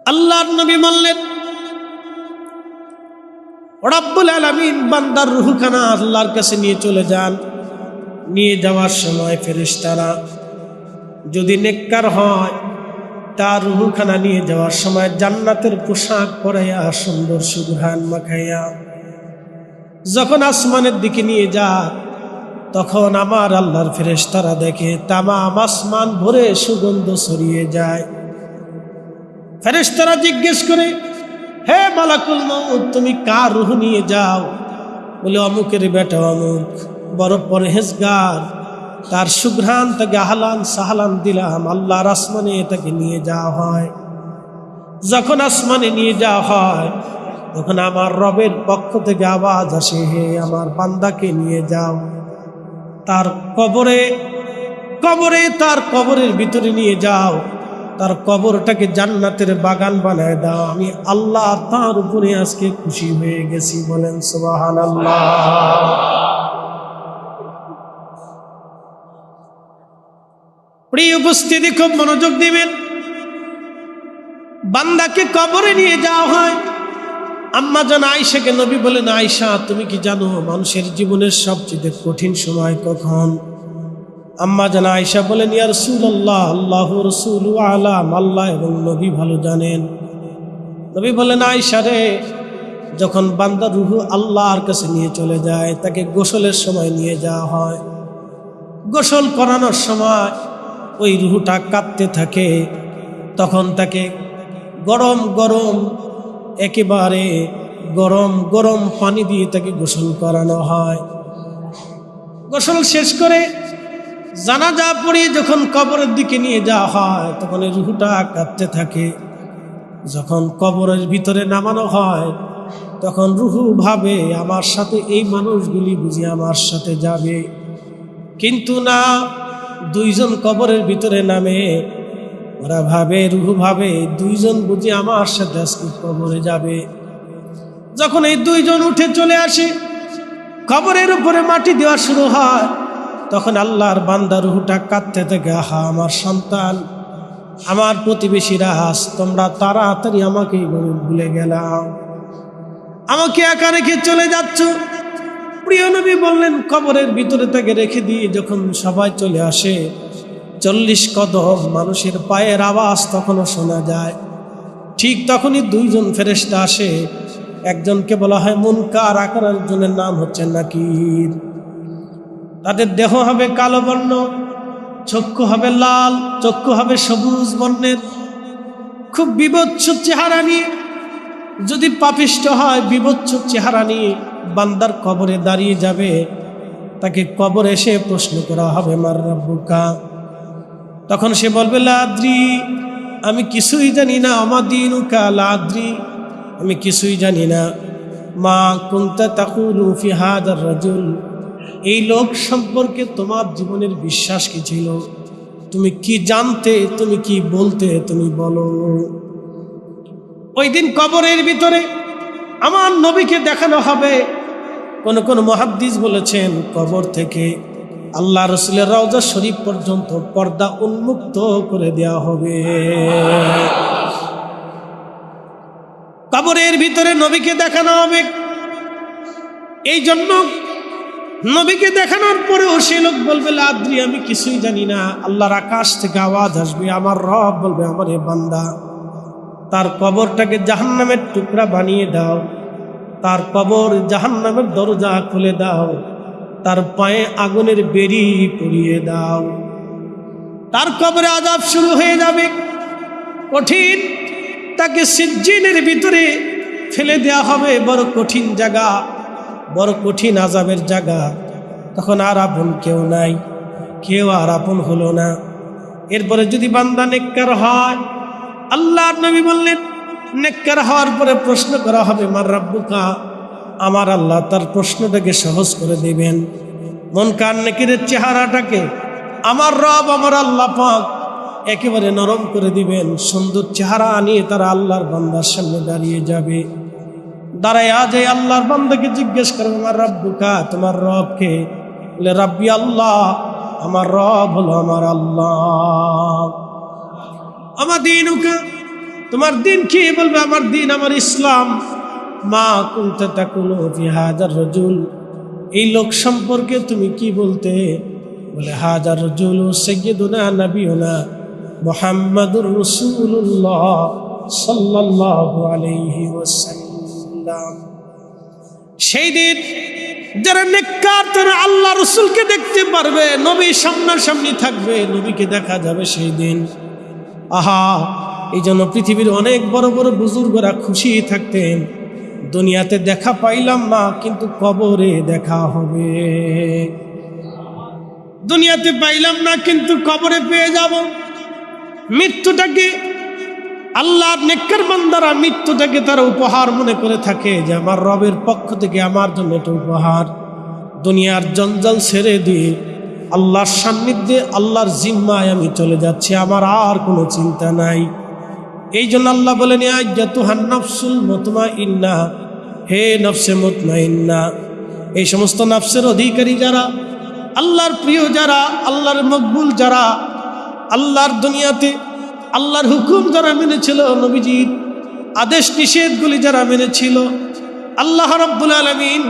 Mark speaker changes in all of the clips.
Speaker 1: আল্লাহর নবী বললেন, রব্বুল আলামিন বান্দার রূহখানা আল্লাহর কাছে নিয়ে চলে যান। নিয়ে যাওয়ার সময় ফেরেশতারা যদি নেককার হয়, তার রূহখানা নিয়ে যাওয়ার সময় জান্নাতের পোশাক পরাইয়া সুন্দর সুঘ্রাণ মাখাইয়া যখন আসমানের দিকে নিয়ে যায়, তখন আমার আল্লাহর ফেরেশতারা দেখে তামাম আসমান ভরে সুগন্ধ ছড়িয়ে যায়। ফেরেশতারা জিজ্ঞেস করে, হে মালাকুল মউত, তুমি কার রূহ নিয়ে যাও? বলে, অমুকের বেটা অমুক, বড় পরহেজগার, তার সুঘ্রাণ তাকে আহলান সাহলান দিলাম। আল্লাহর আসমানে তাকে নিয়ে যাওয়া হয়। যখন আসমানে নিয়ে যাওয়া হয়, তখন আমার রবের পক্ষ থেকে আওয়াজ আসে, হে আমার বান্দাকে নিয়ে যাও, তার কবরে তার কবরের ভিতরে নিয়ে যাও, তার কবরটাকে জান্নাতের বাগান বানায় দাও। আমি আল্লাহ তার উপরে আজকে খুশি হয়ে গেছি। বলেন সুবহানাল্লাহ। প্রিয় উপস্থিতি, খুব মনোযোগ দিবেন। বান্দাকে কবরে নিয়ে যাওয়া হয়। আম্মা জান আয়েশাকে নবী বলেন, আয়েশা, তুমি কি জানো মানুষের জীবনের সবচেয়ে কঠিন সময় কখন? আম্মা জান আয়েশা বলেন, ইয়া রাসূলুল্লাহ, আল্লাহু রাসূলু আলাম, আল্লাহ এবং নবী ভালো জানেন। নবী বলেন, আয়েশা রে, যখন বান্দার রূহ আল্লাহর কাছে নিয়ে চলে যায়, তাকে গোসলের সময় নিয়ে যাওয়া হয়। গোসল করানোর সময় ওই রূহটা কাঁপতে থাকে। তখন তাকে গরম গরম, একেবারে গরম গরম পানি দিয়ে তাকে গোসল করানো হয়। গোসল শেষ করে জানাজা পড়িয়ে যখন কবরের দিকে নিয়ে যাওয়া হয়, তখন এই রূহটা কাঁপতে থাকে। যখন কবরের ভিতরে নামানো হয়, তখন রূহ ভাবে, আমার সাথে এই মানুষগুলি বুঝি আমার সাথে যাবে। কিন্তু না, দুইজন কবরের ভিতরে নামে, ওরা ভাবে, রূহ ভাবে, দুইজন বুঝি আমার সাথে আজকে কবরে যাবে। যখন এই দুইজন উঠে চলে আসে, কবরের উপরে মাটি দেওয়া শুরু হয়, তখন আল্লাহর বান্দা রূহটা কাঁদতে থাকে, আহা আমার সন্তান, আমার প্রতিবেশীরা, তোমরা তাড়াতাড়ি আমাকে ভুলে গেলাম, আমাকে একা রেখে চলে যাচ্ছ। প্রিয় নবী বললেন, কবরের ভিতরে তাকে রেখে দিয়ে যখন সবাই চলে আসে, 40 কদম মানুষের পায়ের আওয়াজ তখনও শোনা যায়। ঠিক তখনই দুইজন ফেরেশতা আসে। একজনকে বলা হয় মুনকার, আর একজনের নাম হচ্ছে নাকির। তাদের দেহ হবে কালো বর্ণ, চক্ষু হবে লাল, চক্ষু হবে সবুজ বর্ণের, খুব বিভৎস চেহারা নিয়ে। যদি পাপিষ্ঠ হয়, বিভৎস চেহারা নিয়ে বান্দার কবরে দাঁড়িয়ে যাবে। তাকে কবরে এসে প্রশ্ন করা হবে, মার রাব্বুকা। তখন সে বলবে, লা আদ্রি, আমি কিছুই জানি না। আমাদিনুকা, লা আদ্রি, আমি কিছুই জানি না। মা কুনতা তাকুলু ফি হাদার রাজুল, এই লোক সম্পর্কে তোমার জীবনের বিশ্বাস কি ছিল? তুমি কি জানতে, তুমি কি বলতে, তুমি বলো। ওই দিন কবরের ভিতরে আমার নবীকে দেখানো হবে। কোন কোন মুহাদ্দিস বলেছেন, কবর থেকে আল্লাহ রাসূলের রওজা শরীফ পর্যন্ত পর্দা উন্মুক্ত করে দেওয়া হবে। কবরের ভিতরে নবীকে দেখানো হবে। এই জন্য নবীকে দেখানোর পরেও সে লোক বলবে, লা আদ্রি, আমি কিছুই জানি না। আল্লাহর আকাশ থেকে আওয়াজ আসবে, আমার রব বলবে, আমার এ বান্দা, তার কবরটাকে জাহান্নামের টুকরা বানিয়ে দাও, তার কবর জাহান্নামের দরজা খুলে দাও, তার পায়ে আগুনের বেড়ি পরিয়ে দাও। তার কবরে আযাব শুরু হয়ে যাবে, কঠিন। তাকে সিজ্জিনের ভিতরে ফেলে দেওয়া হবে, বড় কঠিন জায়গা, বড় কঠিন আযাবের জায়গা। তখন আর আপন কেউ নাই, কেউ আর আপন হলো না। এরপরে যদি বান্দা নেককার হয়, আল্লাহর নবী বললেন, নেককার হওয়ার পরে প্রশ্ন করা হবে, মার রাব্বুকা, আমার আল্লাহ তার প্রশ্নটাকে সহজ করে দিবেন। মুনকার নেকিরের চেহারাটাকে আমার রব, আমার আল্লাহ পাক একেবারে নরম করে দিবেন। সুন্দর চেহারা নিয়ে তারা আল্লাহর বান্দার সামনে দাঁড়িয়ে যাবে। দাঁড়ায় আজ এই আল্লাহর বান্দাকে জিজ্ঞেস করবে, আমার রাব্বুকা, তোমার রবকে? বলে, রাব্বি আল্লাহ, আমার রব হলো আমার আল্লাহ। আমাদিনুকা, তোমার দিন কি? বলবে আমার দিন আমার ইসলাম। মা কুনতা তাকুলু ফি হাযার রাজুল, এই লোক সম্পর্কে তুমি কি বলতে? বলে হাযার রাজুল সাইয়্যিদুনা নবিয়ুনা মুহাম্মাদুর রাসূলুল্লাহ সাল্লাল্লাহু আলাইহি ওয়াসাল্লাম। সেই দিন যারা নেককার তারা আল্লাহ রসুলকে দেখতে পারবে, নবী সামনাসামনি থাকবে, নবীকে দেখা যাবে সেই দিন। আহা, এই জন্য পৃথিবীর অনেক বড় বড় বুজুর্গরা খুশি থাকতেন, দুনিয়াতে দেখা পাইলাম না কিন্তু কবরে দেখা হবে। দুনিয়াতে পাইলাম না কিন্তু কবরে পেয়ে যাব। মৃত্যুটাকে আল্লাহর নেককার বান্দারা মৃত্যুটাকে তারা উপহার মনে করে থাকে, যে আমার রবের পক্ষ থেকে আমার জন্য একটা উপহার। দুনিয়ার জঞ্জাল ছেড়ে দিয়ে আল্লাহর সান্নিধ্যে আল্লাহর জিম্মায় আমি চলে যাচ্ছি, আমার আর কোনো চিন্তা নাই। এই জন্য আল্লাহ বলেন আইয়াতুহান নাফসুল মুতমাইন্না, হে নফসে মুতমাইন্না, এই সমস্ত নফসের অধিকারী যারা, আল্লাহর প্রিয় যারা, আল্লাহর মকবুল যারা, আল্লাহর দুনিয়াতে আল্লাহর হুকুম যারা মেনেছিল, নবীজির আদেশ নিষেধগুলি যারা মেনেছিল, আল্লাহ রাব্বুল আলামিন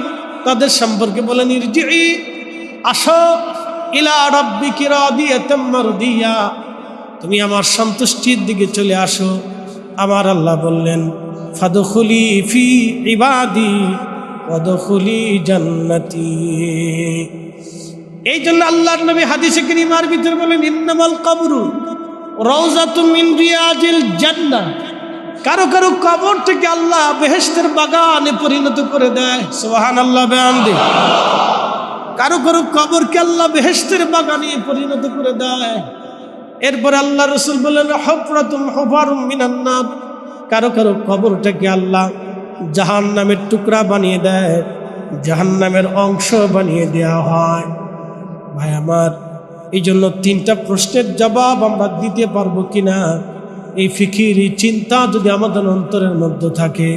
Speaker 1: তাদের সম্পর্কে বলেন ইরজিই, আসো, ইলা রাব্বিকি রাদিয়াতাম মারদিয়া, তুমি আমার সন্তুষ্টির দিকে চলে আসো। আমার আল্লাহ বললেন ফাদখুলি ফি ইবাদি ওয়াদখুলি জান্নাতি। এই জন্য আল্লাহর নবী হাদিসে কারীমার ভিতরে বলেন ইন্নামাল কবরু রাউযাতুম মিন রিয়াজিল জান্নাহ, কারো কারো কবর থেকে আল্লাহ বেহেশতের বাগানে পরিণত করে দেয়। সুবহানাল্লাহ বিহামদিহি। কারো কারো কবরকে আল্লাহ বেহেশতের বাগানে পরিণত করে দেয়। এরপরে আল্লাহ রসুল বলেন হুফরাতুম হুফারুম মিনান নার, কারো কারো কবরটাকে আল্লাহ জাহান্নামের টুকরা বানিয়ে দেয়, জাহান্নামের অংশ বানিয়ে দেওয়া হয়। ভাই আমার, এই জন্য তিনটা প্রশ্নের জবাব আমরা দিতে পারবো কিনা, এই ফিকির, এই চিন্তা যদি আমাদের অন্তরের মধ্যে থাকে,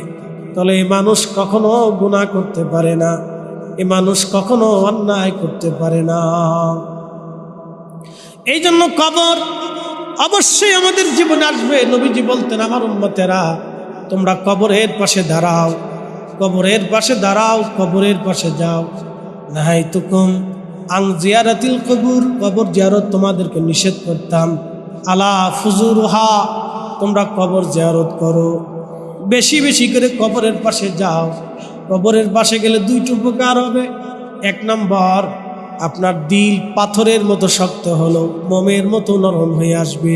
Speaker 1: তাহলে এই মানুষ কখনো গুনাহ করতে পারে না, এই মানুষ কখনো অন্যায় করতে পারে না। এই জন্য কবর অবশ্যই আমাদের জীবনে আসবে। নবীজি বলতেন আমার উম্মতেরা তোমরা কবরের পাশে দাঁড়াও, কবরের পাশে দাঁড়াও, কবরের পাশে যাও। নাহাইতুকুম আন জিয়ারাতিল কবুর, কবর জিয়ারত তোমাদেরকে নিষেধ করতাম। আলা ফুজুরুহা, তোমরা কবর জিয়ারত করো, বেশি বেশি করে কবরের পাশে যাও। কবরের পাশে গেলে দুইটি উপকার হবে। এক নম্বর, আপনার দিল পাথরের মতো শক্ত হলো, মোমের মতো নরম হয়ে আসবে।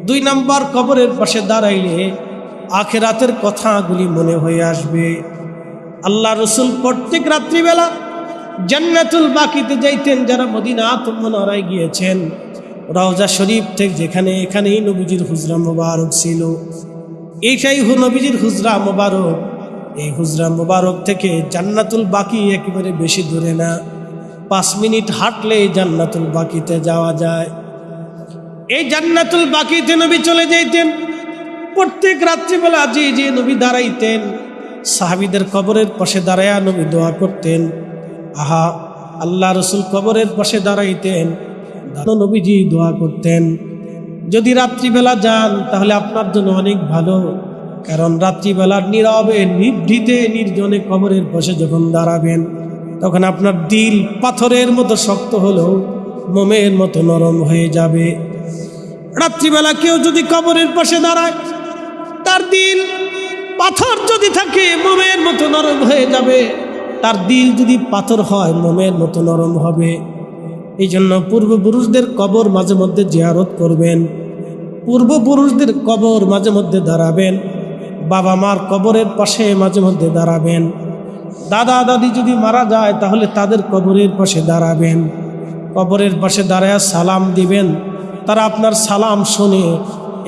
Speaker 1: দুই নম্বর, কবরের পাশে দাঁড়াইলে আখিরাতের কথাগুলি মনে হয়ে আসবে। আল্লাহ রসুল প্রত্যেক রাত্রিবেলা জান্নাতুল বাকিতে যাইতেন। যারা মদিনা মুনাওয়ারায় গিয়েছেন, রওজা শরীফ থেকে যেখানে, এখানেই নবীজির হুজরা মোবারক ছিল, এইটাই নবীজির হুজরা মোবারক। এই হুজরা মোবারক থেকে জান্নাতুল বাকি একেবারে বেশি দূরে না, 5 মিনিট হাঁটলে জান্নাতুল বাকিতে যাওয়া যায়। এই জান্নাতুল বাকিতে নবী চলে যাইতেন। প্রত্যেক রাত্রিবেলা যে নবী দাঁড়াইতেন, সাহাবীদের কবরের পাশে দাঁড়ায়া নবী দোয়া করতেন। আহা, আল্লাহ রসুল কবরের পাশে দাঁড়াইতেন, নবীজি দোয়া করতেন। যদি রাত্রিবেলা যান তাহলে আপনার জন্য অনেক ভালো, কারণ রাত্রিবেলার নীরবে নিভৃতে নির্জনে কবরের পাশে যখন দাঁড়াবেন, তখন আপনার দিল পাথরের মতো শক্ত হলেও মোমের মতো নরম হয়ে যাবে। রাত্রিবেলা কেউ যদি কবরের পাশে দাঁড়ায়, তার দিল পাথর যদি থাকে মোমের মতো নরম হয়ে যাবে। তার দিল যদি পাথর হয় মোমের মতো নরম হবে। এই জন্য পূর্বপুরুষদের কবর মাঝে মধ্যে জিয়ারত করবেন, পূর্বপুরুষদের কবর মাঝে মধ্যে দাঁড়াবেন, বাবা মার কবরের পাশে মাঝে মধ্যে দাঁড়াবেন। দাদা দাদি যদি মারা যায় তাহলে তাদের কবরের পাশে দাঁড়াবেন, কবরের পাশে দাঁড়ায় সালাম দিবেন। তারা আপনার সালাম শোনে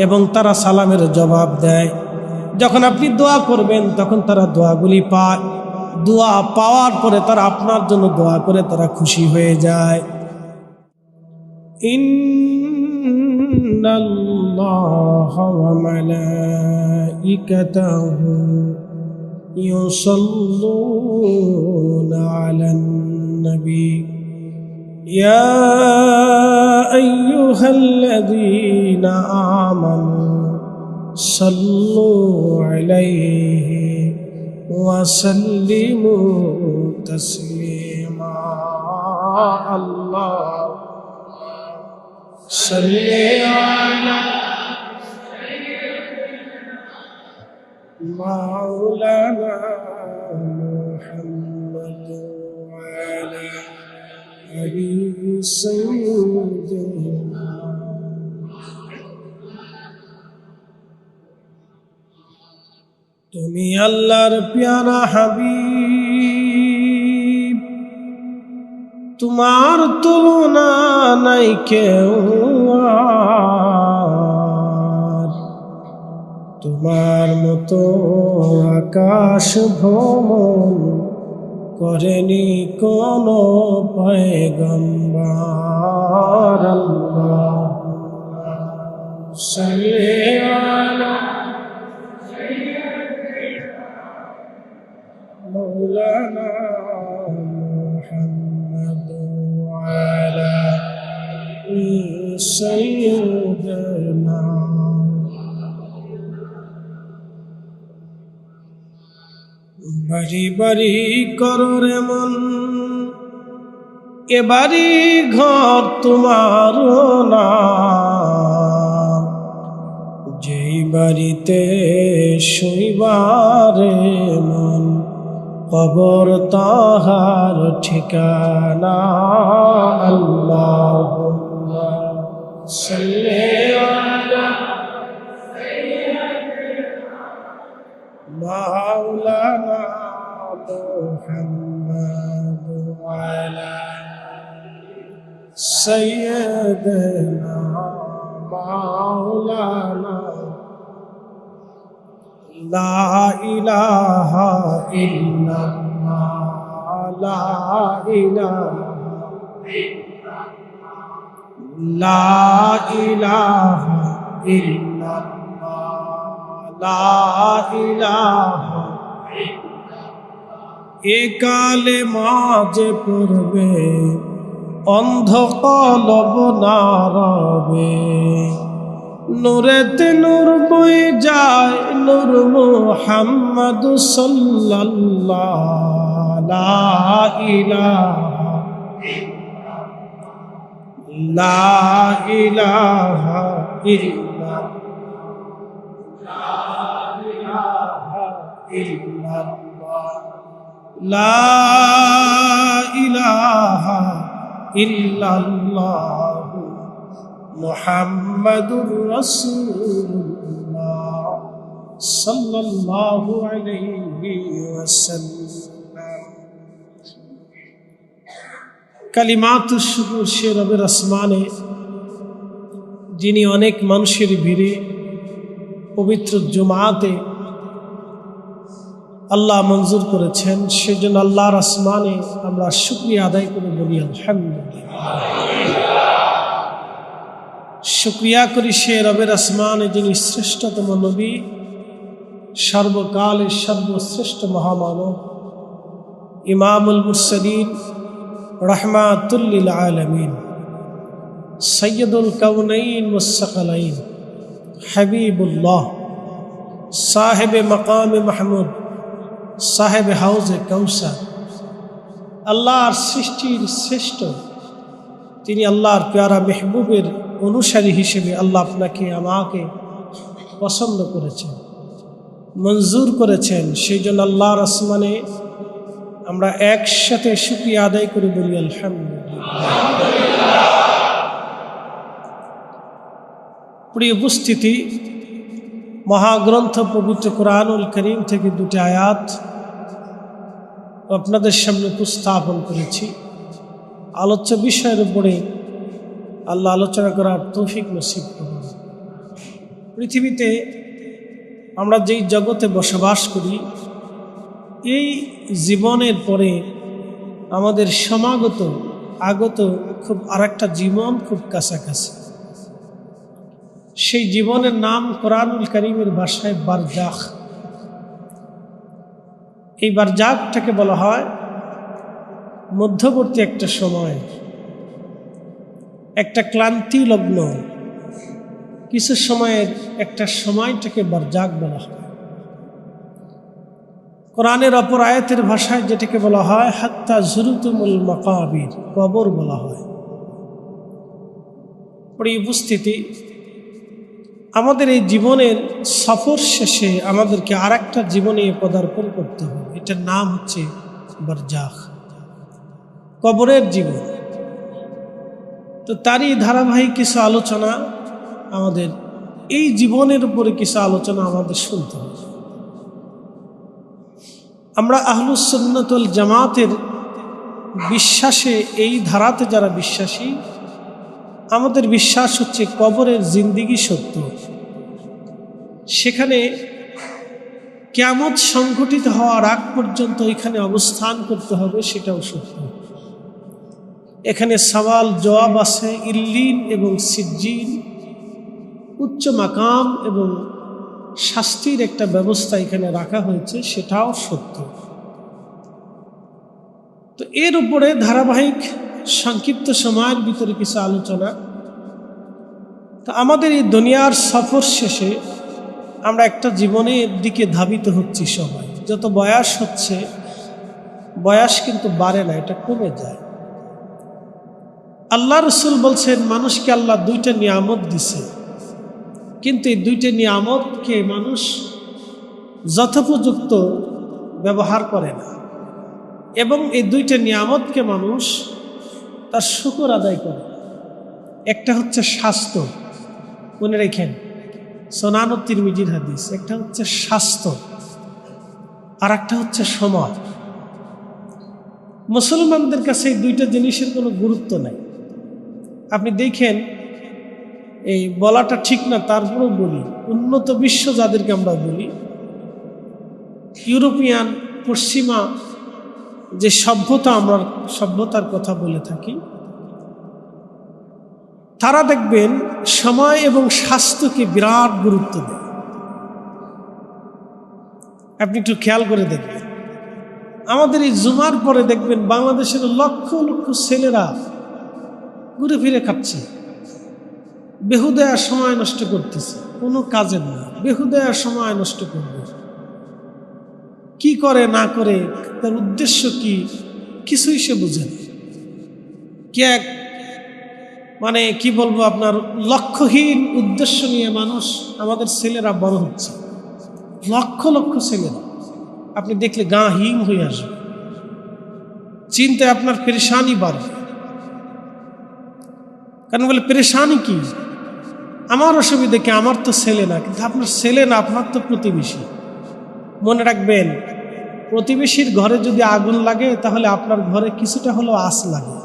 Speaker 1: এবং তারা সালামের জবাব দেয়। যখন আপনি দোয়া করবেন তখন তারা দোয়াগুলি পায়। দোয়া পাওয়ার পরে তারা আপনার জন্য দোয়া করে তারা খুশি হয়ে যায়। ইন্নাল্লাহা ওয়া মালাইকাতাহু يصلون على النبي يا أيها الذين آمنوا صلوا عليه وسلموا تسليما الله صل على مولانا محمد وعلى آل سيدنا তুমি আল্লাহর প্যারা হাবিব, তোমার তুলনা নাই কেউ আর, তোমার মতো আকাশ ভ্রমণ করেনি কোন পয়গম্বর। আল্লাহুম্মা সাল্লি আলা مولانا محمد وعلى سيدنا বাড়ি বাড়ি করো রে মন, এ বাড়ি ঘর তোমার না, যেই বাড়িতে শুইবারে মন কবর তাহার ঠিকানা। আল্লাহুম্মা সাল্লি আলা মাওলানা মুহাম্মদ ওয়ালা সাইয়্যিদিনা মাওলানা লা ইলাহা ইল্লাল্লাহ, লা ইলাহা ইল্লাল্লাহ, লা ইলাহা এ কালেমা যে পড়বে অন্ধ কলব না রবে, নূরেতে নূর বয়ে যায় নূর মুহাম্মদ সাল্লাল্লাহ। লা ইলাহা ইল্লাল্লাহ, লা ইলাহা ইল্লাল্লাহ মুহাম্মাদুর রাসূলুল্লাহ সাল্লাল্লাহু আলাইহি ওয়াসাল্লাম। কালিমাতুশ শুকর সে রবের আসমানে, যিনি অনেক মানুষের ভিড়ে পবিত্র জুমাতে আল্লাহ মঞ্জুর করেছেন, সেজন্য আল্লাহর আসমানে আমরা শুকরিয়া আদায় করে বলি আলহামদুলিল্লাহ। শুকরিয়া করি সে রবের আসমানে, যিনি শ্রেষ্ঠতম নবী, সর্বকালের সর্বশ্রেষ্ঠ মহামানব, ইমামুল মুরসালিন, রাহমাতুল লিল আলামিন, সাইয়্যিদুল কাউনাইন ওয়াস সাকালাইন, হাবিবুল্লাহ, সাহেবে মাকামে মাহমুদ, সাহেবে হাউজে কাউসার, আল্লাহর সৃষ্টির শ্রেষ্ঠ, তিনি আল্লাহর প্যারা মেহবুবের অনুসারী হিসেবে আল্লাহ আপনাকে আমাকে পছন্দ করেছেন, মঞ্জুর করেছেন। সেই জন্য আল্লাহর আসমানে আমরা একসাথে শুকরিয়া আদায় করে বলি আলহামদুলিল্লাহ। প্রিয় উপস্থিতি, মহাগ্রন্থ পবিত্র কোরআনুল করিম থেকে দুটি আয়াত আপনাদের সামনে উপস্থাপন করেছি। আলোচ্য বিষয়ের উপরে আল্লাহ আলোচনা করার তৌফিক নসিব করুন। পৃথিবীতে আমরা যেই জগতে বসবাস করি, এই জীবনের পরে আমাদের সমাগত আগত খুব আরেকটা জীবন খুব কাছাকাছি। সেই জীবনের নাম কোরআনুল কারীমের ভাষায় বারজাখ। এই বারজাখটাকে বলা হয় মধ্যবর্তী একটা সময়, একটা ক্লান্তি লগ্ন, কিছু সময়ের একটা সময়টাকে বারজাক বলা হয়। কোরআনের অপর আয়াতের ভাষায় যেটাকে বলা হয় হাত্তা জুরতুমুল মাকাবির, কবর বলা হয়। প্রিয় উপস্থিতি, আমাদের এই জীবনের সফর শেষে আমাদেরকে আর একটা জীবনে পদার্পণ করতে হবে। এটার নাম হচ্ছে বারজাখ, কবরের জীবন। তো তারই ধারাবাহিক কিছু আলোচনা, আমাদের এই জীবনের উপরে কিছু আলোচনা আমাদের শুনতে হবে। আমরা আহলুস সুন্নাত ওয়াল জামাতের বিশ্বাসে, এই ধারাতে যারা বিশ্বাসী, আমাদের বিশ্বাস হচ্ছে কবরের জিন্দিগি সত্য, সেখানে কিয়ামত সংঘটিত হওয়ার আগ পর্যন্ত এখানে অবস্থান করতে হবে, সেটাও সত্য। এখানে সওয়াল জবাব আছে, ইল্লিন এবং সিজ্জিন, উচ্চ মাকাম এবং শাস্তির একটা ব্যবস্থা এখানে রাখা হয়েছে, সেটাও সত্য। তো এর উপরে ধারাবাহিক সংক্ষিপ্ত সময়ের ভিতরে কিছু আলোচনা। তো আমাদের এই দুনিয়ার সফর শেষে আমরা একটা জীবনের দিকে ধাবিত হচ্ছি সবাই। যত বয়স হচ্ছে, বয়স কিন্তু বাড়ে না, এটা কমে যায়। আল্লাহ রসুল বলছেন মানুষকে আল্লাহ দুইটা নিয়ামত দিছে, কিন্তু এই দুইটা নিয়ামতকে মানুষ যথোপযুক্ত ব্যবহার করে না, এবং এই দুইটা নিয়ামতকে মানুষ তার শুকর আদায় করে। একটা হচ্ছে স্বাস্থ্য, মনে রেখেন, সুনান তিরমিজির হাদিস। একটা হচ্ছে স্বাস্থ্য, আর একটা হচ্ছে সময়। মুসলমানদের কাছে এই দুইটা জিনিসের কোনো গুরুত্ব নাই। আপনি দেখেন, এই বলাটা ঠিক না, তারপরেও বলি, উন্নত বিশ্ব যাদেরকে আমরা বলি, ইউরোপিয়ান পশ্চিমা যে সভ্যতা, আমরা সভ্যতার কথা বলে থাকি, তারা দেখবেন সময় এবং স্বাস্থ্যকে বিরাট গুরুত্ব দেয়। আপনি একটু খেয়াল করে দেখবেন, আমাদের এই জুমার পরে দেখবেন বাংলাদেশের লক্ষ লক্ষ ছেলেরা ঘুরে ফিরে খাচ্ছে, বেহুদায়া সময় নষ্ট করতেছে, কোনো কাজের না, বেহুদায়া সময় নষ্ট করবে। কি করে না করে, তার উদ্দেশ্য কি, কিছুই সে বুঝে না। কে এক মানে কি বলবো, আপনার লক্ষ্যহীন উদ্দেশ্য নিয়ে মানুষ, আমাদের ছেলেরা বড় হচ্ছে, লক্ষ লক্ষ ছেলেরা। আপনি দেখলে গা হিম হয়ে আসবে, চিন্তায় আপনার পেরেশানি বাড়বে। কারণ বলে পেরেশানি কি, আমার অসুবিধা কি, আমার তো ছেলে না। কিন্তু আপনার ছেলে না, আপনার তো প্রতিবেশী। মনে রাখবেন, প্রতিবেশীর ঘরে যদি আগুন লাগে, তাহলে আপনার ঘরে কিছুটা হলেও আঁচ লাগে।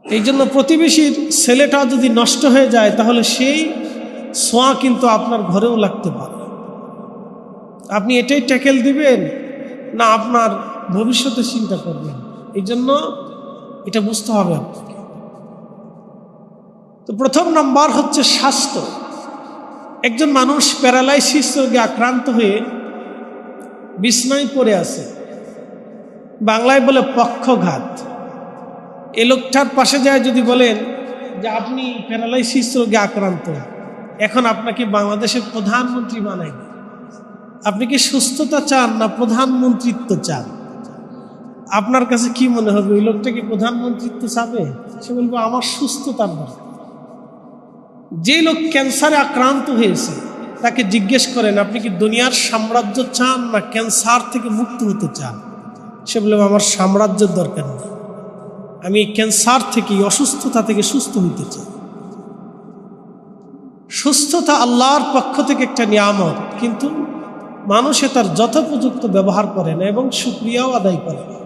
Speaker 1: এই জন্য প্রতিবেশীর ছেলেটা যদি নষ্ট হয়ে যায়, তাহলে সেই ছোঁয়া কিন্তু আপনার ঘরেও লাগতে পারে। আপনি এটাই ট্যাকেল দিবেন না আপনার ভবিষ্যতে চিন্তা করবেন? এই জন্য এটা বুঝতে হবে আপনাকে। তো প্রথম নাম্বার হচ্ছে স্বাস্থ্য। একজন মানুষ প্যারালাইসিস রোগে আক্রান্ত হয়ে বিছনায় পড়ে আছে, বাংলায় বলে পক্ষঘাত। এই লোকটার পাশে যায় যদি বলেন যে আপনি প্যারালাইসিস রোগে আক্রান্ত, এখন আপনাকে বাংলাদেশের প্রধানমন্ত্রী বানাই, আপনি কি সুস্থতা চান না প্রধানমন্ত্রিত্ব চান? আপনার কাছে কি মনে হবে, ওই লোকটা কি প্রধানমন্ত্রিত্ব চাবে? সে বলবে আমার সুস্থতার দরকার। যে লোক ক্যান্সারে আক্রান্ত হয়েছে, তাকে জিজ্ঞেস করেন আপনি কি দুনিয়ার সাম্রাজ্য চান না ক্যান্সার থেকে মুক্ত হতে চান? সে বলবে আমার সাম্রাজ্যের দরকার নেই, আমি ক্যান্সার থেকে, অসুস্থতা থেকে সুস্থ হতে চাই। সুস্থতা আল্লাহর পক্ষ থেকে একটা নিয়ামত, কিন্তু মানুষে তার যথোপযুক্ত ব্যবহার করে না এবং শুকরিয়াও আদায় করে না।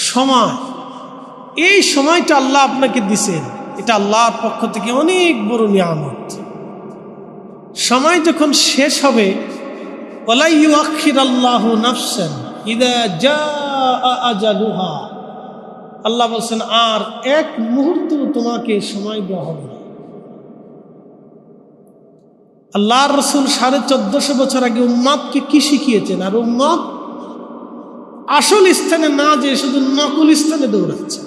Speaker 1: সময়, এই সময়টা আল্লাহ আপনাকে দিছেন, এটা আল্লাহর পক্ষ থেকে অনেক বড় নিয়ামত। সময় যখন শেষ হবে, ওয়ালা ইউআখিরুল্লাহু নাফসান ইযা জাআ আজালুহা, আল্লাহ বলছেন আর এক মুহূর্ত তোমাকে সময় দেওয়া হবে না। আল্লাহর রাসূল 1450 বছর আগে উম্মতকে কি শিখিয়েছেন, আর উম্মত আসল স্থানে না যে শুধু নকল স্থানে দৌড়াচ্ছে।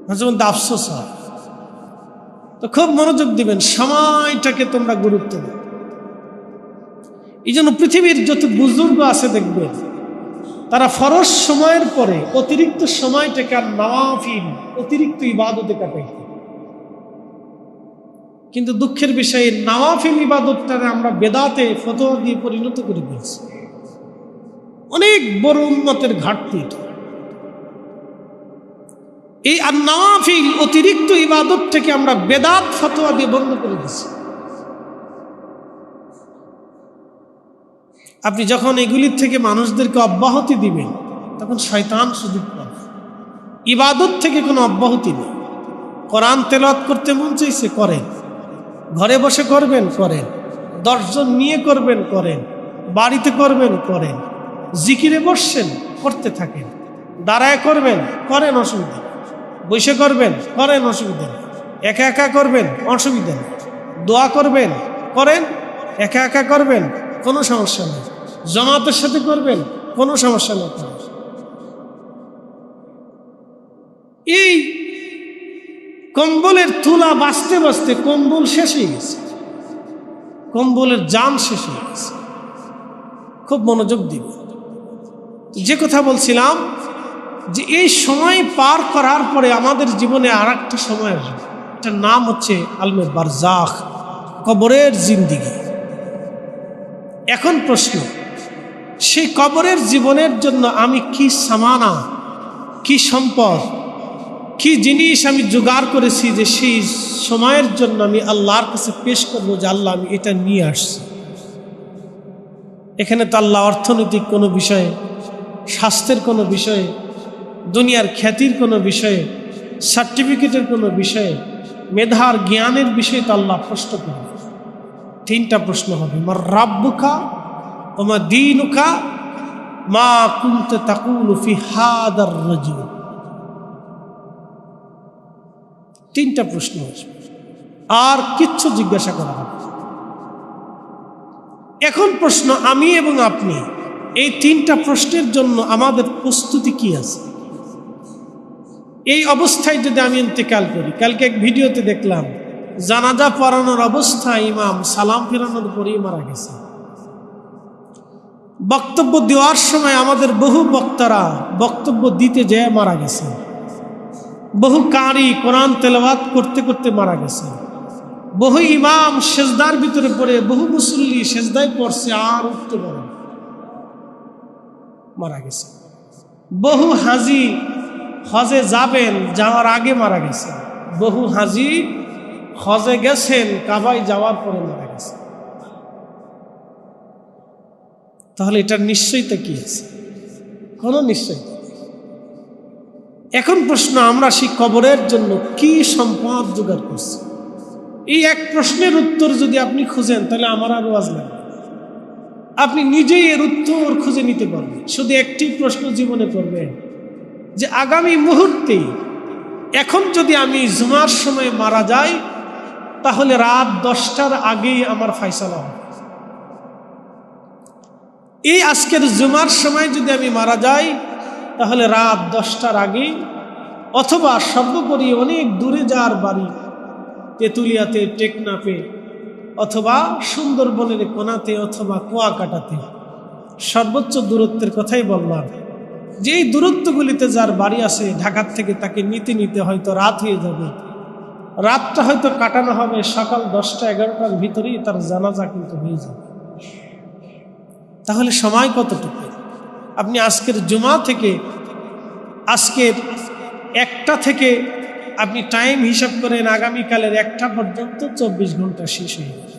Speaker 1: মাঝে মধ্যে আফসোস হয়, তো খুব মনোযোগ দিবেন, সময়টাকে তোমরা গুরুত্ব দাও। এই জন্য পৃথিবীর যত বুজুর্গ আছে দেখবেন, তারা ফরজ সময়ের পরে অতিরিক্ত সময়টাকে আর নওয়াফিল অতিরিক্ত ইবাদতে কাটাই। কিন্তু দুঃখের বিষয়ে নওয়াফিল ইবাদতটাকে আমরা বেদাতে ফতোয়া দিয়ে পরিণত করে দিয়েছি। অনেক বড় উম্মতের ঘাটতি। এই আর নওয়াফিল অতিরিক্ত ইবাদত থেকে আমরা বেদাত ফতোয়া দিয়ে বন্ধ করে দিয়েছি। আপনি যখন এগুলির থেকে মানুষদেরকে অব্যাহতি দিবেন, তখন শয়তান সুযোগ পাবে। ইবাদত থেকে কোনো অব্যাহতি নেই। কোরআন তেলাওয়াত করতে মন চাইছে করেন, ঘরে বসে করবেন করেন, 10 জন নিয়ে করবেন করেন, বাড়িতে করবেন করেন, জিকিরে বসছেন করতে থাকেন, দাঁড়ায় করবেন করেন, অসুবিধা নেই, বসে করবেন করেন, অসুবিধা নেই, একা একা করবেন অসুবিধা নেই, দোয়া করবেন করেন, একা একা করবেন কোনো সমস্যা নেই, জামাতের সাথে করবেন কোনো সমস্যা নেই। এই কম্বলের তুলা বাঁচতে বাঁচতে কম্বল শেষ হয়ে গেছে, কম্বলের জান শেষ হয়ে গেছে। খুব মনোযোগ দিব। যে কথা বলছিলাম যে এই সময় পার করার পরে আমাদের জীবনে আর একটা সময় আসবে, এটার নাম হচ্ছে আলমে বারজাখ, কবরের জিন্দিগি। এখন প্রশ্ন, সেই কবরের জীবনের জন্য আমি কি সামানা, কি সম্পদ, কি জিনিস আমি জোগাড় করেছি যে সেই সময়ের জন্য আমি আল্লাহর কাছে পেশ করবো যে আল্লাহ আমি এটা নিয়ে আসছি। এখানে তো আল্লাহ অর্থনৈতিক কোনো বিষয়ে, স্বাস্থ্যের কোনো বিষয়ে, দুনিয়ার খ্যাতির কোনো বিষয়ে, সার্টিফিকেটের কোনো বিষয়ে, মেধার জ্ঞানের বিষয়ে তো আল্লাহ প্রশ্ন করবে। 3টা প্রশ্ন হবে, মার রাব্বুকা ওয়া মা দীনুকা মা কুনতা তাকুলু ফি হাদার রাজুল। 3টা প্রশ্ন আসবে, আর কিচ্ছু জিজ্ঞাসা করা হবে। এখন প্রশ্ন, আমি এবং আপনি এই 3টা প্রশ্নের জন্য আমাদের প্রস্তুতি কি আছে? এই অবস্থায় যদি আমি ইন্তেকাল করি, কালকে এক ভিডিওতে দেখলাম জানাজা পড়ানোর অবস্থায় ইমাম সালাম ফেরানোর পরেই মারা গেছে। বক্তব্য দেওয়ার সময় আমাদের বহু বক্তারা বক্তব্য দিতে যেয়ে মারা গেছে, বহু কারি কোরআন তেলাওয়াত করতে করতে মারা গেছে, বহু ইমাম সেজদার ভিতরে পড়ে, বহু মুসল্লি সেজদায় পড়ছে আর উঠতে পারে মারা গেছে, বহু হাজি হজে যাবেন যাওয়ার আগে মারা গেছে, বহু হাজি হজে গেছেন কাবায় যাওয়ার পরে মারা গেছে। তাহলে এটার নিশ্চয়তা কি আছে? কোনো নিশ্চয়তা। এখন প্রশ্ন, আমরা সেই কবরের জন্য কি সম্পদ জোগাড় করছি? এই এক প্রশ্নের উত্তর যদি আপনি খুঁজেন তাহলে আমার আর ওয়াজ লাগবে। আপনি নিজেই এর উত্তর খুঁজে নিতে পারবেন। শুধু একটি প্রশ্ন জীবনে করবেন যে আগামী মুহূর্তে এখন যদি আমি জুমার সময় মারা যাই, তাহলে রাত 10টার আগেই আমার ফয়সালা হবে। এই আজকের জুমার সময় যদি আমি মারা যাই, তাহলে রাত 10টার আগেই, অথবা সর্বোপরি অনেক দূরে যাওয়ার বাড়ি, তেঁতুলিয়াতে, টেকনাফে, অথবা সুন্দরবনের কোনাতে, অথবা কুয়াকাটাতে, সর্বোচ্চ দূরত্বের কথাই বললাম। যেই দূরত্বগুলিতে যার বাড়ি আছে ঢাকার থেকে, তাকে নিতে নিতে হয়তো রাত হয়ে যাবে। রাতটা হয়তো কাটানো হবে সকাল 10টা-11টার ভিতরেই তার জানাজা কিন্তু হয়ে যাবে। তাহলে সময় কতটুকু? আপনি আজকের জুমা থেকে, আজকের 1টা থেকে আপনি টাইম হিসাব করেন, আগামীকালের 1টা পর্যন্ত 24 ঘন্টা শেষ হয়ে যাবে।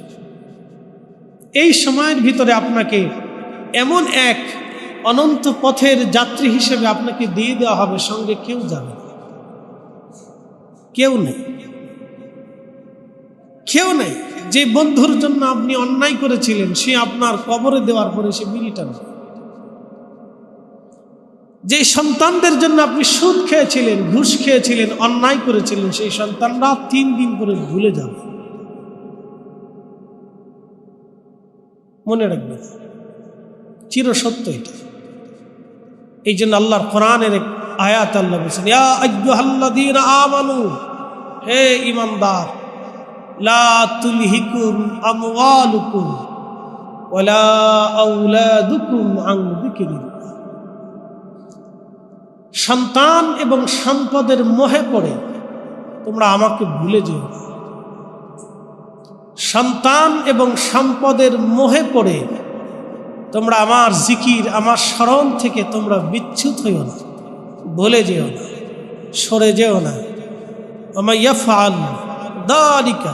Speaker 1: এই সময়ের ভিতরে আপনাকে এমন এক অনন্ত পথের যাত্রী হিসেবে আপনাকে দিয়ে দেওয়া হবে, সঙ্গে কেউ যাবে না, কেউ নেই, কেউ নেই। যে বন্ধুর জন্য আপনি অন্যায় করেছিলেন সে আপনার কবরে দেওয়ার পরে সে বিড়ি টানবে। যে সন্তানদের জন্য আপনি সুদ খেয়েছিলেন, ঘুষ খেয়েছিলেন, অন্যায় করেছিলেন, সেই সন্তানরা 3 দিন পরে ভুলে যাবে। মনে রাখবেন, চিরসত্য এটা। এই জন্য আল্লাহর কোরআনের এক আয়াত আল্লাহ বলছেন, ইয়া আইয়ুহাল্লাযীনা আমানু, হে ঈমানদার, লা তুলহিকুম আমওয়ালুকুম ওয়ালা আওলাদুকুম আন যিকরিল্লাহ। সন্তান এবং সম্পদের মোহে পড়ে তোমরা আমাকে ভুলে যেও না। সন্তান এবং সম্পদের মোহে পড়ে তোমরা আমার জিকির, আমার স্মরণ থেকে তোমরা বিচ্যুত হইও না, ভুলে যেও না, সরে যেও না। ওয়া ইয়াফআল যালিকা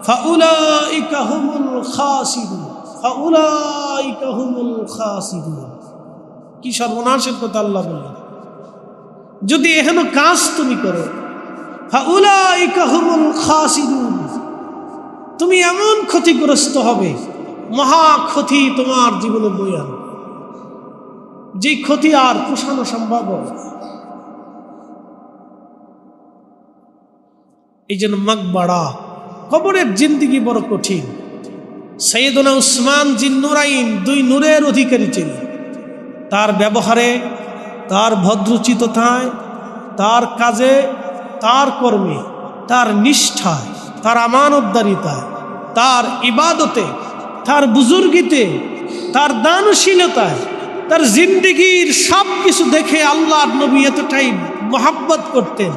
Speaker 1: ফাউলাইকা হুমুল খাসিরুন, ফাউলাইকা হুমুল খাসিরুন। কি সর্বনাশের কথা আল্লাহ বললেন। যদি এহেন কাজ তুমি করো, ফাউলাইকা হুমুল খাসিরুন, তুমি এমন ক্ষতিগ্রস্ত হবে, মহা ক্ষতি তোমার জীবনে বয়ে আনবে, যে ক্ষতি আর পোষানো সম্ভব হবে। এই জন্য মাকবারা, কবরের জিন্দেগি বড় কঠিন। সৈয়দনা উসমান জিন্নুরাইন দুই নূরের অধিকারী ছিলেন। তার ব্যবহারে, তার ভদ্রচিততায়, তার কাজে, তার কর্মে, তার নিষ্ঠায়, তার আমানতদারিতায়, তার ইবাদতে, তার বুজুর্গিতে, তার দানশীলতায়, তার জিন্দেগির সব কিছু দেখে আল্লাহর নবী এতটাই মহাব্বত করতেন।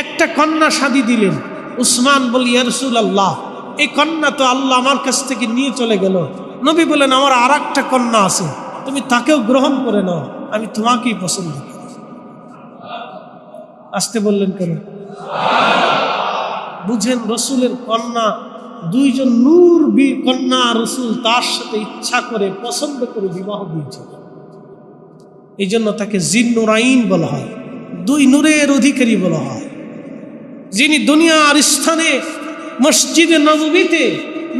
Speaker 1: একটা কন্যা শাদী দিলেন। উসমান বলি, ইয়া রাসূলুল্লাহ, এই কন্যা তো আল্লাহ আমার কাছ থেকে নিয়ে চলে গেল। নবী বলেন, আমার আর একটা কন্যা আছে, তুমি তাকেও গ্রহণ করে নাও, আমি তোমাকেই পছন্দ করি। আসতে বললেন কেন? বুঝেন, রসুলের কন্যা, দুইজন নূর কন্যা রসুল তার সাথে ইচ্ছা করে, পছন্দ করে বিবাহ দিয়েছে। এই জন্য তাকে জিন্নুরাইন বলা হয়, দুই নূরের অধিকারী বলা হয়। যিনি দুনিয়ার স্থানে মসজিদে নববীতে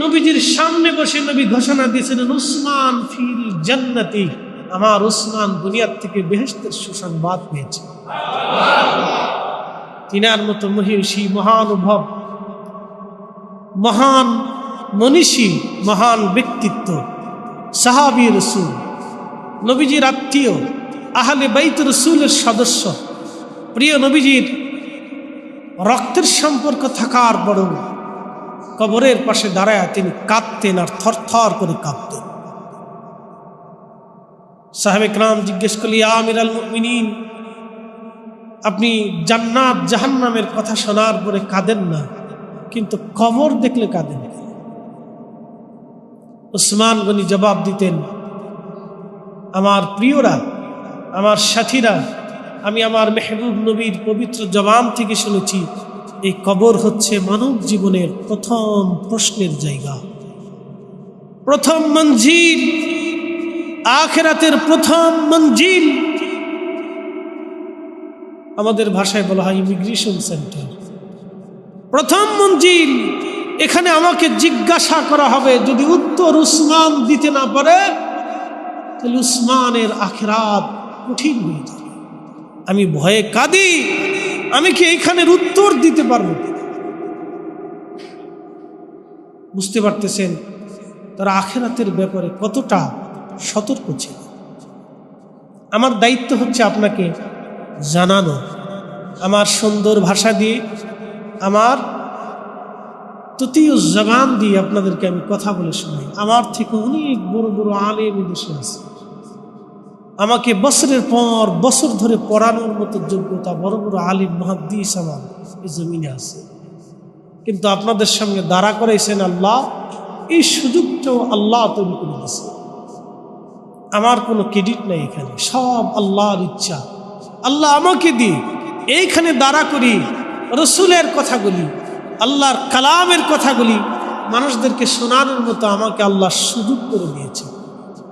Speaker 1: নবীজির সামনে বসে নবী ঘোষণা দিয়েছিলেন, উসমান ফিল জান্নাতি, আমার উসমান দুনিয়ার থেকে বেহেশতের সুসংবাদ পেয়েছে। তিনার মতো মহিষী, মহানুভব, মহান মনীষী, মহান ব্যক্তিত্ব, সাহাবী রসুল, নবীজির আত্মীয়, আহলে বাইত রসুলের সদস্য, প্রিয় নবীজির রক্তের সম্পর্ক থাকার পরও কবরের পাশে দাঁড়ায় তিনি কাঁদতেন, আর থরথর করে কাঁদতেন। সাহাবে کرام জিজ্ঞেস করলি, ইয়া আমিরাল মুমিনিন, আপনি জান্নাত জাহান্নামের কথা শোনার পরে কাঁদেন না, কিন্তু কবর দেখলে কাঁদেন। উসমান গনি জবাব দিতেন, আমার প্রিয়রা, আমার সাথীরা, আমি আমার মেহবুব নবীর পবিত্র জবান থেকে শুনেছি, এই কবর হচ্ছে মানব জীবনের প্রথম প্রশ্নের জায়গা, প্রথম মঞ্জিল, আখিরাতের প্রথম মঞ্জিল। আমাদের ভাষায় বলা হয় ইমিগ্রেশন সেন্টার, প্রথম মঞ্জিল। এখানে আমাকে জিজ্ঞাসা করা হবে, যদি উত্তর উসমান দিতে না পারে তাহলে উসমানের আখিরাত কঠিন হয়ে যাবে। আমি ভয়ে কাঁদি, আমি কি এইখানের উত্তর দিতে পারবো? বুঝতে পারতেছেন তারা আখিরাতের ব্যাপারে কতটা সতর্ক ছিল। আমার দায়িত্ব হচ্ছে আপনাকে জানানো, আমার সুন্দর ভাষা দিয়ে, আমার তৃতীয় জবান দিয়ে আপনাদেরকে আমি কথা বলে শোনাই। আমার থেকে অনেক বড় বড় আলেম দেশে আছে, আমাকে বছরের পর বছর ধরে পড়ানোর মতো যোগ্যতা বড় বড় আলিম মুহাদ্দিস আমার এই জমিনে আছে, কিন্তু আপনাদের সঙ্গে দাঁড়া করাইছেন আল্লাহ। এই সুযোগটাও আল্লাহ তৈরি করে দিয়েছে। আমার কোনো ক্রেডিট নাই এখানে, সব আল্লাহর ইচ্ছা। আল্লাহ আমাকে দিয়ে এইখানে দাঁড়া করি, রসুলের কথাগুলি, আল্লাহর কালামের কথাগুলি মানুষদেরকে শোনানোর মতো আমাকে আল্লাহ সুযোগ করে দিয়েছে,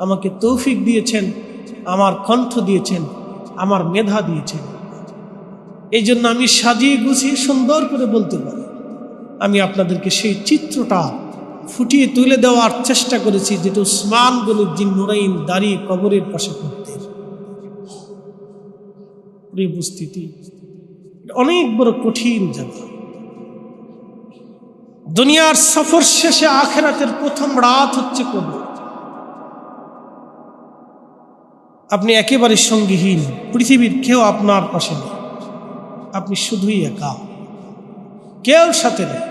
Speaker 1: আমাকে তৌফিক দিয়েছেন, আমার কণ্ঠ দিয়েছেন, আমার মেধা দিয়েছেন। এই জন্য আমি সাজিয়ে গুছিয়ে সুন্দর করে বলতে পারি। আমি আপনাদেরকে সেই চিত্রটা ফুটিয়ে তুলে দেওয়ার চেষ্টা করেছি, যেটা উসমান গনি জিন্নুরাইন দাঁড়িয়ে কবরের পাশে করতেন। প্রিয় উপস্থিতি, অনেক বড় কঠিন জায়গা। দুনিয়ার সফর শেষে আখিরাতের প্রথম রাত হচ্ছে কবর। আপনি একেবারে সঙ্গীহীন, পৃথিবীর কেউ আপনার পাশে নেই, আপনি শুধুই একা, কেউ সাথে নেই।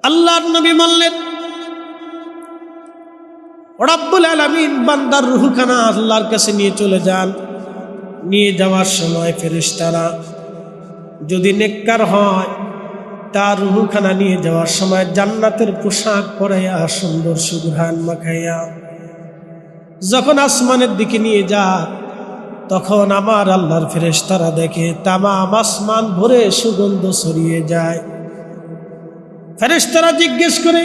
Speaker 1: আল্লাহর নবী বললেন, রব্বুল আলামিন বান্দার রূহখানা আল্লাহর কাছে নিয়ে চলে যান। নিয়ে যাওয়ার সময় ফেরেশতারা যদি নেককার হয়, তার রূহখানা নিয়ে যাওয়ার সময় জান্নাতের পোশাক পরাইয়া সুন্দর সুঘ্রাণ মাখাইয়া যখন আসমানের দিকে নিয়ে যায়, তখন আমার আল্লাহর ফেরেশতারা দেখে তামাম আসমান ভরে সুগন্ধ ছড়িয়ে যায়। ফেরেশতারা জিজ্ঞেস করে,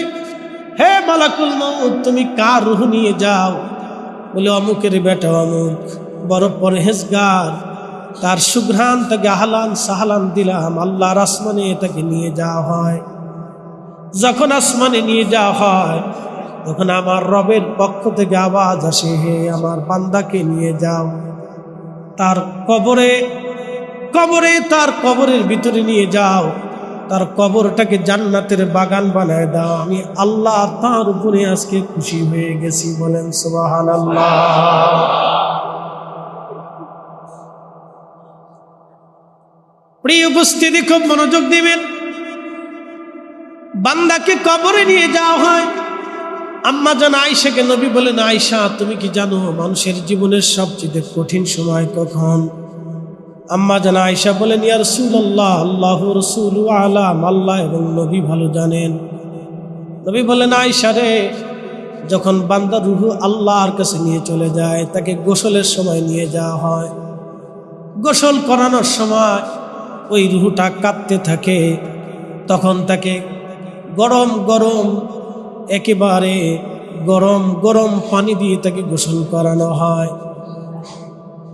Speaker 1: হে মালাকুল মউত, তুমি কার রূহ নিয়ে যাও? বলে, অমুকের বেটা অমুক, বড় পরহেজগার, তার সুঘ্রাণ তাকে আহলান সাহলান দিলাম, আল্লাহর আসমানে তাকে নিয়ে যাওয়া হয়। যখন আসমানে নিয়ে যাওয়া হয়, তখন আমার রবের পক্ষ থেকে আওয়াজ আসে, হে আমার বান্দাকে নিয়ে যাও, তার কবরে তার কবরের ভিতরে নিয়ে যাও, তার কবরটাকে জান্নাতের বাগান বানায় দাও। আমি আল্লাহ তার উপরে আজকে খুশি হয়ে গেছি। বলেন সুবহানাল্লাহ। প্রিয় উপস্থিতি, খুব মনোযোগ দিবেন। বান্দাকে কবরে নিয়ে যাওয়া হয়। আম্মা জান আয়েশাকে নবী বলেন, আয়েশা, তুমি কি জানো মানুষের জীবনের সবচেয়ে কঠিন সময় কখন? আম্মা জান আয়েশা বলেন, ইয়া রাসূলুল্লাহ, আল্লাহু রাসূলু আলাম, আল্লাহ এবং নবী ভালো জানেন। নবী বলেন, আয়েশা রে, যখন বান্দার রূহ আল্লাহর কাছে নিয়ে চলে যায়, তাকে গোসলের সময় নিয়ে যাওয়া হয়। গোসল করানোর সময় ওই রূহটা কাঁপতে থাকে, তখন তাকে গরম গরম একেবারে গরম গরম পানি দিয়ে তাকে গোসল করানো হয়।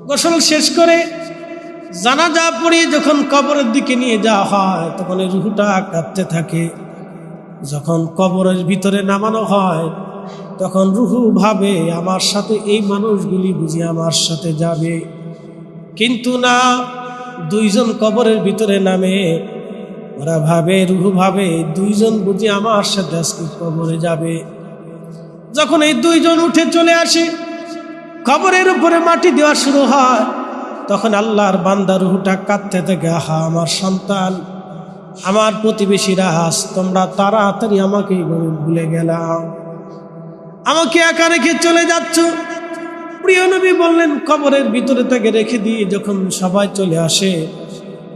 Speaker 1: গোসল শেষ করে জানাজা পড়িয়ে যখন কবরের দিকে নিয়ে যাওয়া হয়, তখন এই রূহটা কাঁপতে থাকে। যখন কবরের ভিতরে নামানো হয়, তখন রূহ ভাবে, আমার সাথে এই মানুষগুলি বুঝি আমার সাথে যাবে। কিন্তু না, দুইজন কবরের ভিতরে নামে, ওরা ভাবে, রূহ ভাবে, দুইজন বুঝি আমার সাথে আজকে কবরে যাবে। যখন এই দুইজন উঠে চলে আসে, কবরের উপরে মাটি দেওয়া শুরু হয়, তখন আল্লাহর বান্দা রূহটা কাঁদতে থাকে, আহা আমার সন্তান, আমার প্রতিবেশীরা, আজ তোমরা তাড়াতাড়ি আমাকে ভুলে গেলাম, আমাকে একা রেখে চলে যাচ্ছ। প্রিয় নবী বললেন, কবরের ভিতরে তাকে রেখে দিয়ে যখন সবাই চলে আসে,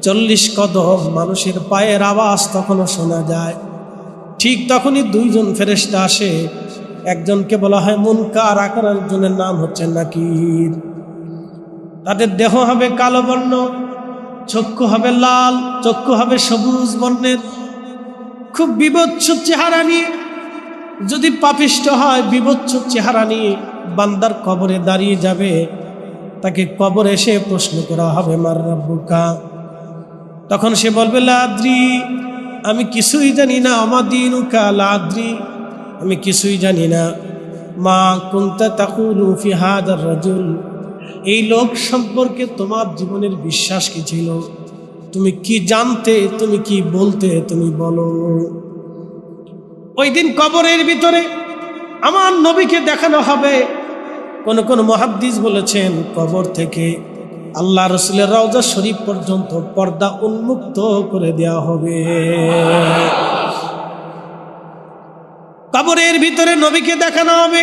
Speaker 1: 40 কদম মানুষের পায়ের আওয়াজ তখনও শোনা যায়। ঠিক তখনই দুইজন ফেরেশতা আসে। একজনকে বলা হয় মুনকার, আর একজনের নাম হচ্ছে নাকির। তাদের দেহ হবে কালো বর্ণ, চক্ষু হবে লাল, চক্ষু হবে সবুজ বর্ণের, খুব বিভৎস চেহারা নিয়ে। যদি পাপিষ্ঠ হয়, বিভৎস চেহারা নিয়ে বান্দার কবরে দাঁড়িয়ে যাবে। তাকে কবরে এসে প্রশ্ন করা হবে, মার রাব্বুকা। তখন সে বলবে, লা আদ্রি, আমি কিছুই জানি না। আমা দীনুকা, লা আদ্রি, আমি কিছুই জানি না। মা কুনতা তাকুলু ফি হাদার রাজুল, এই লোক সম্পর্কে তোমার জীবনের বিশ্বাস কি ছিল? তুমি কি জানতে, তুমি কি বলতে, তুমি বলো। ওই দিন কবরের ভিতরে আমার নবীকে দেখানো হবে। কোন কোন মুহাদ্দিস বলেছেন, কবর থেকে আল্লাহ রসুলের রওজা শরীফ পর্যন্ত পর্দা উন্মুক্ত করে দেওয়া হবে। কবরের ভিতরে নবীকে দেখানো হবে।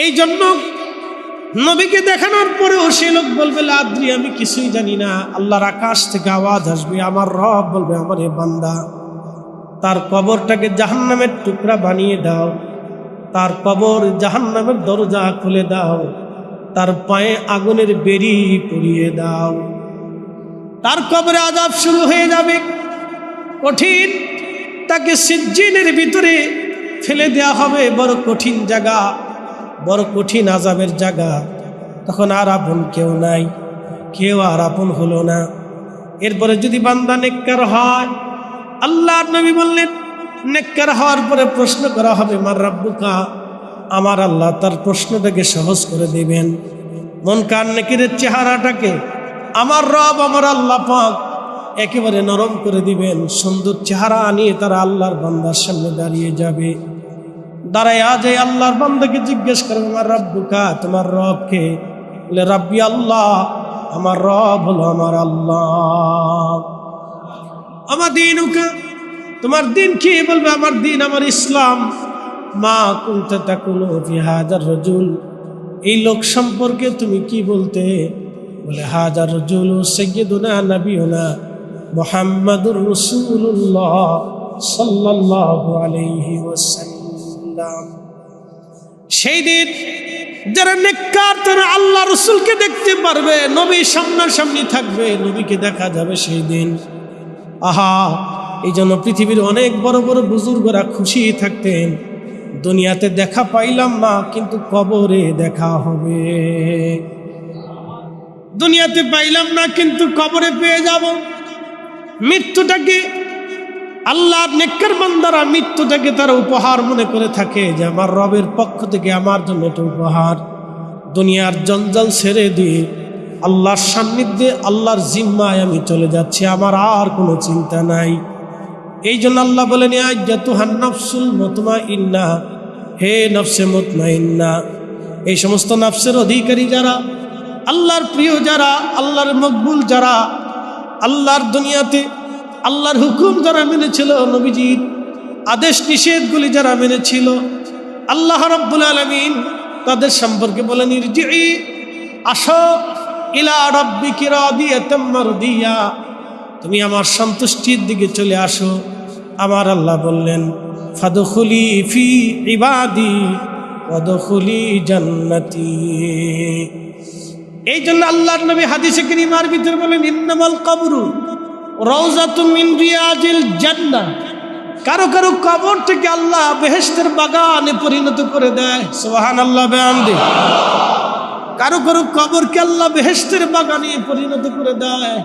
Speaker 1: এই জন্য নবীকে দেখানোর পরেও সে লোক বলবে, লা আদ্রি, আমি কিছুই জানি না। আল্লাহর আকাশ থেকে আওয়াজ আসবে, আমার রব বলবে, আমার এ বান্দা, তার কবরটাকে জাহান্নামের টুকরা বানিয়ে দাও, তার কবর জাহান্নামের দরজা খুলে দাও, তার পায়ে আগুনের বেড়ি পরিয়ে দাও। তার কবরে আযাব শুরু হয়ে যাবে, কঠিন। তাকে সিজ্জিনের ভিতরে ফেলে দেওয়া হবে, বড় কঠিন জায়গা, বড় কঠিন আযাবের জায়গা। তখন আর আপন কেউ নাই, কেউ আর আপন হলো না। এরপরে যদি বান্দা নেককার হয়, আল্লাহর নবী বললেন, নেককার হওয়ার পরে প্রশ্ন করা হবে, মার রাব্বুকা, আমার আল্লাহ তার প্রশ্নটাকে সহজ করে দিবেন। মুনকার নেকিরের চেহারাটাকে আমার রব, আমার আল্লাহ পাক একেবারে নরম করে দিবেন। সুন্দর চেহারা নিয়ে তারা আল্লাহর বান্দার সামনে দাঁড়িয়ে যাবে। দাঁড়ায় আজ এই আল্লাহর বান্দাকে জিজ্ঞেস করবে, আমার রাব্বুকা, তোমার রবকে? বলে, রাব্বি আল্লাহ, আমার রব হলো আমার আল্লাহ। আমা দীনুকা, তোমার দিন কি? বলবে আমার দিন আমার ইসলাম। মা কুনতা তাকুলু ফি হাযার রাজুল, এই লোক সম্পর্কে তুমি কি বলতে? বলে হাযার রাজুলু সাইয়্যিদুনা নাবিয়ুনা মুহাম্মাদুর রাসূলুল্লাহ সাল্লাল্লাহু আলাইহি ওয়াসাল্লাম। সেই দিন যারা নেককার তারা আল্লাহ রসুলকে দেখতে পারবে, নবী সামনাসামনি থাকবে, নবীকে দেখা যাবে সেই দিন। আহা, এই জন্য পৃথিবীর অনেক বড় বড় বুজুর্গরা খুশি থাকতেন, দুনিয়াতে দেখা পাইলাম না কিন্তু কবরে দেখা হবে। দুনিয়াতে পাইলাম না কিন্তু কবরে পেয়ে যাব। মৃত্যুটাকে আল্লাহর নেককার বান্দারা মৃত্যুটাকে তারা উপহার মনে করে থাকে, যে আমার রবের পক্ষ থেকে আমার জন্য একটা উপহার। দুনিয়ার জঞ্জাল ছেড়ে দিয়ে আল্লাহর সান্নিধ্যে আল্লাহর জিম্মায় আমি চলে যাচ্ছি, আমার আর কোনো চিন্তা নাই। এই জন্য আল্লাহ বলেন আইয়াতুহান নাফসুল মুতমাইন্না, হে নফসে মুতমাইন্না, এই সমস্ত নফসের অধিকারী যারা, আল্লাহর প্রিয় যারা, আল্লাহর মকবুল যারা, আল্লাহর দুনিয়াতে আল্লাহর হুকুম যারা মেনেছিল, নবীজির আদেশ নিষেধগুলি যারা মেনেছিল, আল্লাহ রাব্বুল আলামিন তাদের সম্পর্কে বলেন ইরজিই, আসো, ইলা রাব্বিকি রাদিয়াতাম মারদিয়া, তুমি আমার সন্তুষ্টির দিকে চলে আসো। আমার আল্লাহ বললেন ফাদখুলি ফি ইবাদি ওয়াদখুলি জান্নাতি। এই জন্য আল্লাহর নবী হাদিসে কারীমার ভিতরে বলেন ইন্নামাল কবরু রাউযাতুম মিন রিয়াজিল জান্নাহ, কারো কারো কবর থেকে আল্লাহ বেহেশতের বাগানে পরিণত করে দেয়। সুবহানাল্লাহ বিহামদি। কারো কারো কবরকে আল্লাহ বেহেশতের বাগানে পরিণত করে দেয়।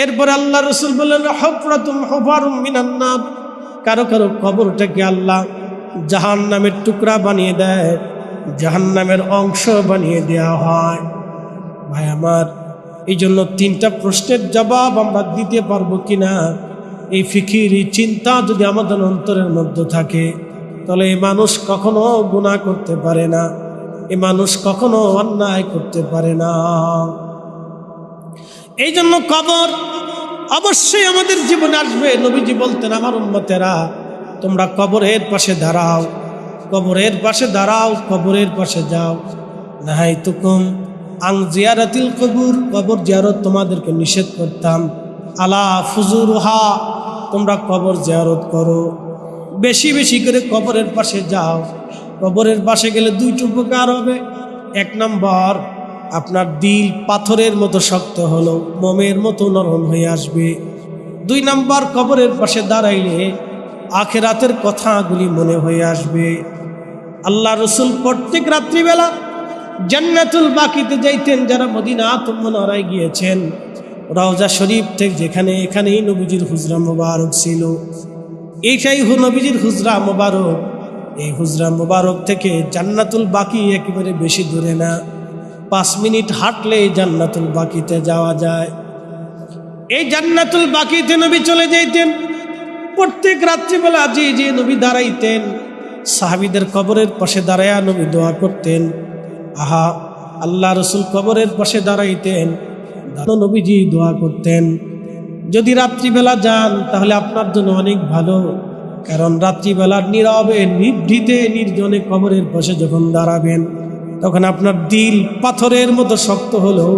Speaker 1: এরপর আল্লাহ রাসূল বলেন হুফরাতুম হুফারুম মিনান নার, কারো কারো কবরটাকে আল্লাহ জাহান্নামের টুকরা বানিয়ে দেয়, জাহান্নামের অংশ বানিয়ে দেওয়া হয়। ভাই আমার, এই জন্য তিনটা প্রশ্নের জবাব আমরা দিতে পারবো কিনা, এই ফিকির, এই চিন্তা যদি আমাদের অন্তরের মধ্যে থাকে, তাহলে এই মানুষ কখনো গুনাহ করতে পারে না, এই মানুষ কখনো অন্যায় করতে পারে না। এই জন্য কবর অবশ্যই আমাদের জীবনে আসবে। নবীজি বলতেন আমার উম্মতেরা তোমরা কবরের পাশে দাঁড়াও, কবরের পাশে দাঁড়াও, কবরের পাশে যাও। নাহাইতুকুম আন জিয়ারাতিল কবুর, কবর জিয়ারত তোমাদেরকে নিষেধ করতাম। আলা ফুজুরুহা, তোমরা কবর জিয়ারত করো, বেশি বেশি করে কবরের পাশে যাও। কবরের পাশে গেলে দুইটি উপকার হবে। এক নম্বর, আপনার দিল পাথরের মতো শক্ত হলো, মোমের মতো নরম হয়ে আসবে। দুই নম্বর, কবরের পাশে দাঁড়াইলে আখিরাতের কথাগুলি মনে হয়ে আসবে। আল্লাহ রসুল প্রত্যেক রাত্রিবেলা জান্নাতুল বাকিতে যাইতেন। যারা মদিনা মুনাওয়ারায় গিয়েছেন, রওজা শরীফ থেকে যেখানে, এখানেই নবীজির হুজরা মোবারক ছিল, এইটাই নবীজির হুজরা মোবারক। এই হুজরা মোবারক থেকে জান্নাতুল বাকি একেবারে বেশি দূরে না, 5 মিনিট হাঁটলে জান্নাতুল বাকিতে যাওয়া যায়। এই জান্নাতুল বাকিতে নবী চলে যাইতেন প্রত্যেক রাত্রিবেলা। যে নবী দাঁড়াইতেন, সাহাবীদের কবরের পাশে দাঁড়ায়া নবী দোয়া করতেন। আহা, আল্লাহ রসুল কবরের পাশে দাঁড়াইতেন, নবীজি দোয়া করতেন। যদি রাত্রিবেলা যান তাহলে আপনার জন্য অনেক ভালো, কারণ রাত্রিবেলার নীরবে নিভৃতে নির্জনে কবরের পাশে যখন দাঁড়াবেন, তখন আপনার দিল পাথরের মতো শক্ত হলেও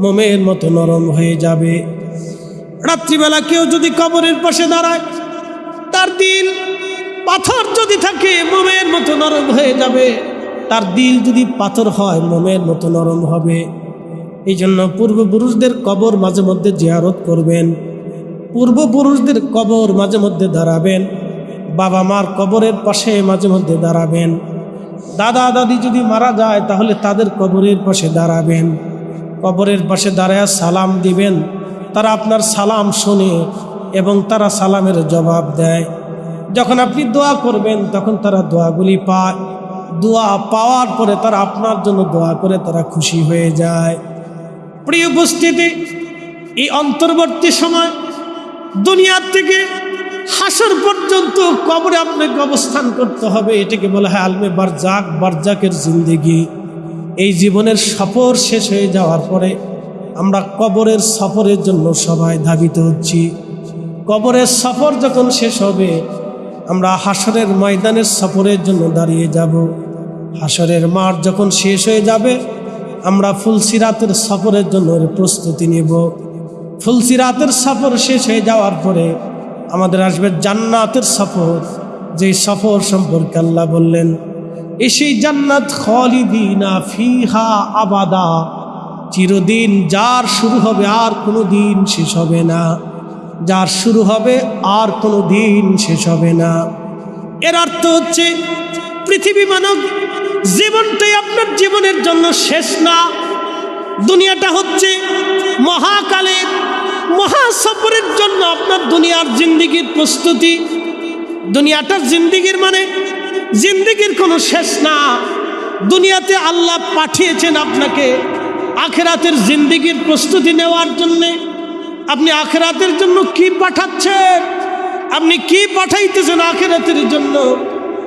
Speaker 1: মোমের মতো নরম হয়ে যাবে। রাত্রিবেলা কেউ যদি কবরের পাশে দাঁড়ায়, তার দিল পাথর যদি থাকে মোমের মতো নরম হয়ে যাবে। তার দিল যদি পাথর হয় মোমের মতো নরম হবে। এই জন্য পূর্বপুরুষদের কবর মাঝে মধ্যে জিয়ারত করবেন, পূর্বপুরুষদের কবর মাঝে মধ্যে দাঁড়াবেন, বাবা মার কবরের পাশে মাঝে মধ্যে দাঁড়াবেন। দাদা দাদি যদি মারা যায় তাহলে তাদের কবরের পাশে দাঁড়াবেন, কবরের পাশে দাঁড়ায় সালাম দিবেন। তারা আপনার সালাম শোনে এবং তারা সালামের জবাব দেয়। যখন আপনি দোয়া করবেন তখন তারা দোয়াগুলি পায়। দোয়া পাওয়ার পরে তারা আপনার জন্য দোয়া করে, তারা খুশি হয়ে যায়। প্রিয় উপস্থিতি, এই অন্তর্বর্তী সময় দুনিয়ার থেকে হাসর পর্যন্ত কবরে আপনাকে অবস্থান করতে হবে। এটাকে বলা হয় আলমে বারজাক, বারজাকের জিন্দেগি। এই জীবনের সফর শেষ হয়ে যাওয়ার পরে আমরা কবরের সফরের জন্য সবাই ধাবিত হচ্ছি। কবরের সফর যখন শেষ হবে আমরা হাসরের ময়দানের সফরের জন্য দাঁড়িয়ে যাব। হাসরের মাঠ যখন শেষ হয়ে যাবে আমরা ফুলসিরাতের সফরের জন্য প্রস্তুতি নেব। ফুলসিরাতের সফর শেষ হয়ে যাওয়ার পরে আমাদের আসবে জান্নাতের সফর, যে সফর সম্পর্কে আল্লাহ বললেন সেই জান্নাত খালিদিনা ফিহা আবাদা, চিরদিন যার শুরু হবে আর কোনো দিন শেষ হবে না, যার শুরু হবে আর কোনো দিন শেষ হবে না। এর অর্থ হচ্ছে পৃথিবী মানব জীবনটাই আপনার জীবনের জন্য শেষ না। দুনিয়াটা হচ্ছে মহাকালের মহাসফরের জন্য আপনার দুনিয়ার জিন্দিগির প্রস্তুতি। দুনিয়াটার জিন্দিগির মানে জিন্দিগির কোনো শেষ না। দুনিয়াতে আল্লাহ পাঠিয়েছেন আপনাকে আখিরাতের জিন্দিগির প্রস্তুতি নেওয়ার জন্যে। আপনি আখিরাতের জন্য কি পাঠাচ্ছেন? আপনি কি পাঠাইতেছেন আখিরাতের জন্য?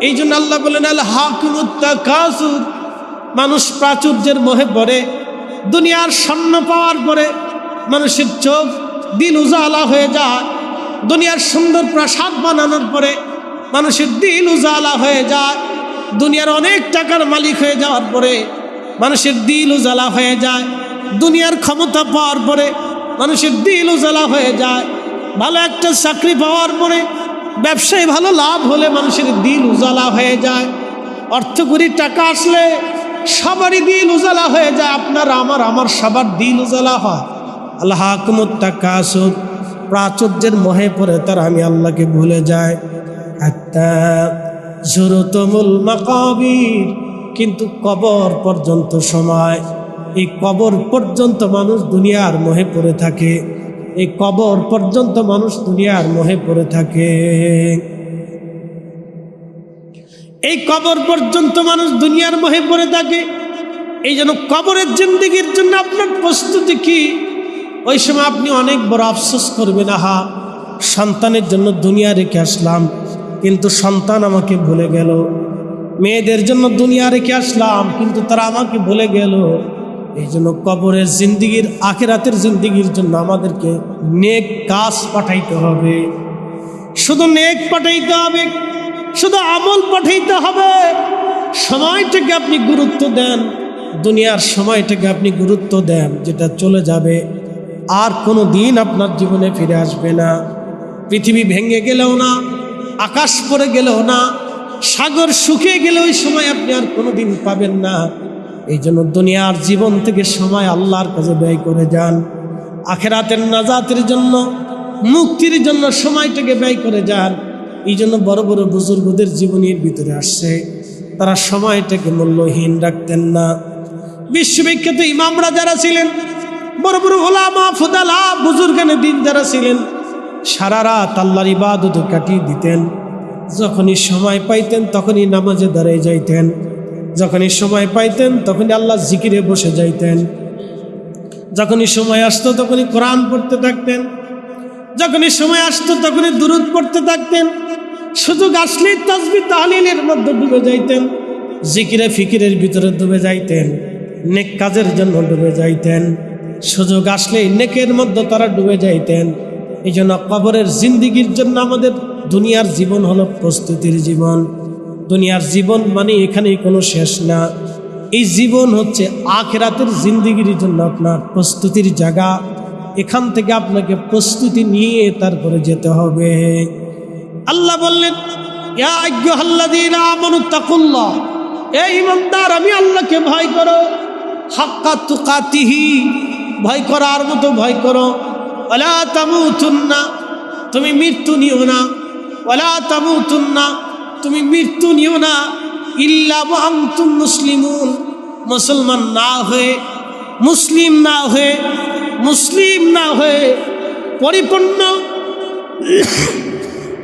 Speaker 1: এই জন্য আল্লাহ বলেন আল হাকুমুত তাকাসুর, মানুষ প্রাচুর্যের মোহে পড়ে। দুনিয়ার স্বর্ণ পাওয়ার পরে মানুষের চোখ দিল উজালা হয়ে যায়। দুনিয়ার সুন্দর প্রাসাদ বানানোর পরে মানুষের দিল উজালা হয়ে যায়। দুনিয়ার অনেক টাকার মালিক হয়ে যাওয়ার পরে মানুষের দিল উজালা হয়ে যায়। দুনিয়ার ক্ষমতা পাওয়ার পরে মানুষের দিল উজালা হয়ে যায়। ভালো একটা চাকরি পাওয়ার পরে ব্যবসায় ভালো লাভ হলে মানুষের দিল উজালা হয়ে যায়। অর্থকরী টাকা আসলে সবারই দিল উজালা হয়ে যায়। আপনার আমার সবার দিল উজালা হয়। আল্লাহ হাকুমুত তাকাসুর, প্রাচুর্যের মোহে পড়ে তারা আমি আল্লাহকে ভুলে যায়। হাত্তা যুরতুমুল মাকাবির, কিন্তু কবর পর্যন্ত সময়, এই কবর পর্যন্ত মানুষ দুনিয়ার মোহে পড়ে থাকে। এই কবর পর্যন্ত মানুষ দুনিয়ার মোহে পড়ে থাকে। এই কবর পর্যন্ত মানুষ দুনিয়ার মোহে পড়ে থাকে। এই জন্য কবরের জিন্দিগির জন্য আপনার প্রস্তুতি কি? ওই সময় আপনি অনেক বড় আফসোস করবেন, আহা সন্তানের জন্য দুনিয়া রেখে আসলাম কিন্তু সন্তান আমাকে ভুলে গেল। মেয়েদের জন্য দুনিয়া রেখে আসলাম কিন্তু তারা আমাকে ভুলে গেল। এই জন্য কবরের জিন্দিগির আখিরাতের জিন্দিগির জন্য আমাদেরকে নেক কাজ পাঠাইতে হবে। শুধু নেক পাঠাইতে হবে, শুধু আমল পাঠাইতে হবে। সময়টাকে আপনি গুরুত্ব দেন, দুনিয়ার সময়টাকে আপনি গুরুত্ব দেন, যেটা চলে যাবে আর কোনো দিন আপনার জীবনে ফিরে আসবে না। পৃথিবী ভেঙে গেলেও না, আকাশ পড়ে গেলেও না, সাগর শুকিয়ে গেলে ওই সময় আপনি আর কোনো দিন পাবেন না। এই জন্য দুনিয়ার জীবন থেকে সময় আল্লাহর কাছে ব্যয় করে যান। আখিরাতের নাজাতের জন্য, মুক্তির জন্য সময়টাকে ব্যয় করে যান। এই জন্য বড় বড় বুজুর্গদের জীবনীর ভিতরে আসছে তারা সময়টাকে মূল্যহীন রাখতেন না। বিশ্ববিখ্যাত ইমামরা যারা ছিলেন, বড় বড় ওলামা ফুদালা বুজুর্গানে দিন যারা ছিলেন, সারা রাত আল্লাহর ইবাদতে কাটিয়ে দিতেন। যখনই সময় পাইতেন তখনই নামাজে দাঁড়িয়ে যাইতেন, যখনই সময় পাইতেন তখনই আল্লাহ জিকিরে বসে যাইতেন, যখনই সময় আসতো তখনই কোরআন পড়তে থাকতেন, যখনই সময় আসতো তখনই দুরূদ পড়তে থাকতেন। সুযোগ আসলেই তাসবিহ তাহলিলের মধ্যে ডুবে যাইতেন, জিকিরে ফিকিরের ভিতরে ডুবে যাইতেন, নেক কাজের জন্য ডুবে যাইতেন। সুযোগ আসলেই নেকের মধ্যে তারা ডুবে যাইতেন। এই জন্য কবরের জিন্দিগির জন্য আমাদের দুনিয়ার জীবন হলো প্রস্তুতির জীবন। দুনিয়ার জীবন মানে এখানেই কোনো শেষ না। এই জীবন হচ্ছে আখিরাতের জিন্দিগির জন্য আপনার প্রস্তুতির জায়গা। এখান থেকে আপনাকে প্রস্তুতি নিয়ে তারপরে যেতে হবে। আল্লাহ বললেন, ইয়া আইয়ুহাল্লাযীনা আমানুত্তাকুল্লাহ, হে ঈমানদার আমি আল্লাহকে ভয় করো। হাক্কা তুকাতিহি, ভয় করার মতো ভয় করো। ওয়ালা তামুতুন্না, তুমি মৃত্যু নিও না। ওয়ালা তামুতুন্না, তুমি মৃত্যু নিও না। ইল্লা ওয়া আনতুম মুসলিমুন, মুসলমান না হয়ে, মুসলিম না হয়ে, মুসলিম না হয়ে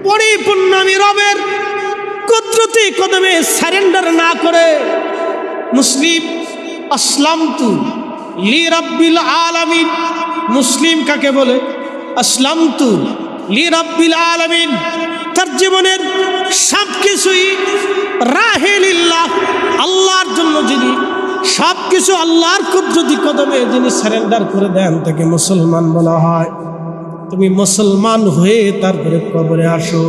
Speaker 1: পরিপূর্ণ আমি রবের কুদরতি কদমে সারেন্ডার না করে মুসলিম আসলামতু লি রাব্বিল আলামিন। মুসলিম কাকে বলে? আসলামতু লি রাব্বিল আলামিন, তার জীবনের সব কিছুই রাহে লিল্লাহ, আল্লাহর জন্য যিনি সব কিছু আল্লাহর কুদরতি কদমে যিনি সারেন্ডার করে দেন তাকে মুসলমান বলা হয়। তুমি মুসলমান হয়ে তারপরে কবরে আসো,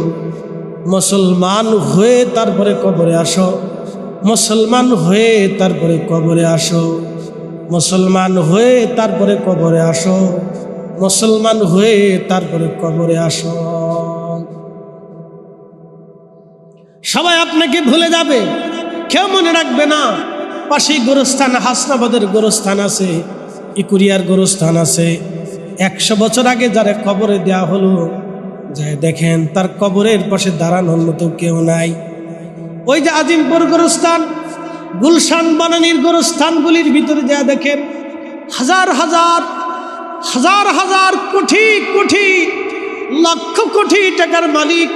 Speaker 1: মুসলমান হয়ে তারপরে কবরে আসো, মুসলমান হয়ে তারপরে কবরে আসো, মুসলমান হয়ে তারপরে কবরে আসো, মুসলমান হয়ে তারপরে কবরে আসো। সবাই আপনাকে ভুলে যাবে, কেউ মনে রাখবে না। পাশেই গোরস্থান, হাসনাবাদের গোরস্থান আছে, ইকুরিয়ার গোরস্থান আছে। 100 বছর আগে যারা কবরে দেয়া হলো, যাই দেখেন তার কবরের পাশে দাঁড়ানোর মতো কেউ নাই। ওই যে আজিমপুর গোরস্থান, গুলশান বানানির গোরস্থানগুলির ভিতরে যা দেখেন হাজার হাজার হাজার হাজার কোটি কোটি লক্ষ কোটি টাকার মালিক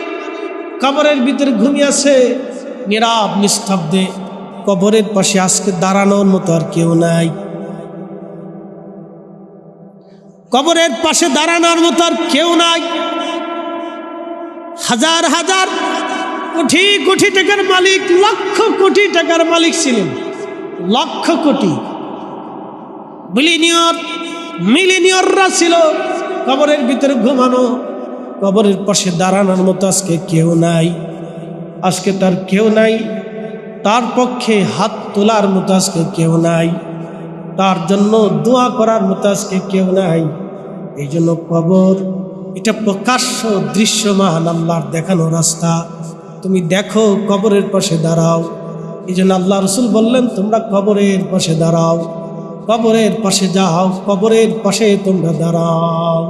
Speaker 1: কবরের ভিতরে ঘুমিয়ে আছে নীরব নিস্তব্ধে। কবরের পাশে আজকে দাঁড়ানোর মতো আর কেউ নাই, কবরের পাশে দাঁড়ানোর মতো আর কেউ নাই। হাজার হাজার কোটি কোটি টাকার মালিক, লক্ষ কোটি টাকার মালিক ছিলেন, লক্ষ কোটি মিলিনিয়ররা ছিল কবরের ভিতরে ঘুমানো। কবরের পাশে দাঁড়ানোর মতো আজকে কেউ নাই, আজকে তার কেউ নাই, তার পক্ষে হাত তোলার মতো আজকে কেউ নাই, তার জন্য দোয়া করার মতো আজকে কেউ নাই। এই জন্য কবর এটা প্রকাশ্য দৃশ্যমান আল্লাহর দেখানো রাস্তা। তুমি দেখো, কবরের পাশে দাঁড়াও। এই জন্য আল্লাহ রসুল বললেন, তোমরা কবরের পাশে দাঁড়াও, কবরের পাশে যাও, কবরের পাশে তোমরা দাঁড়াও,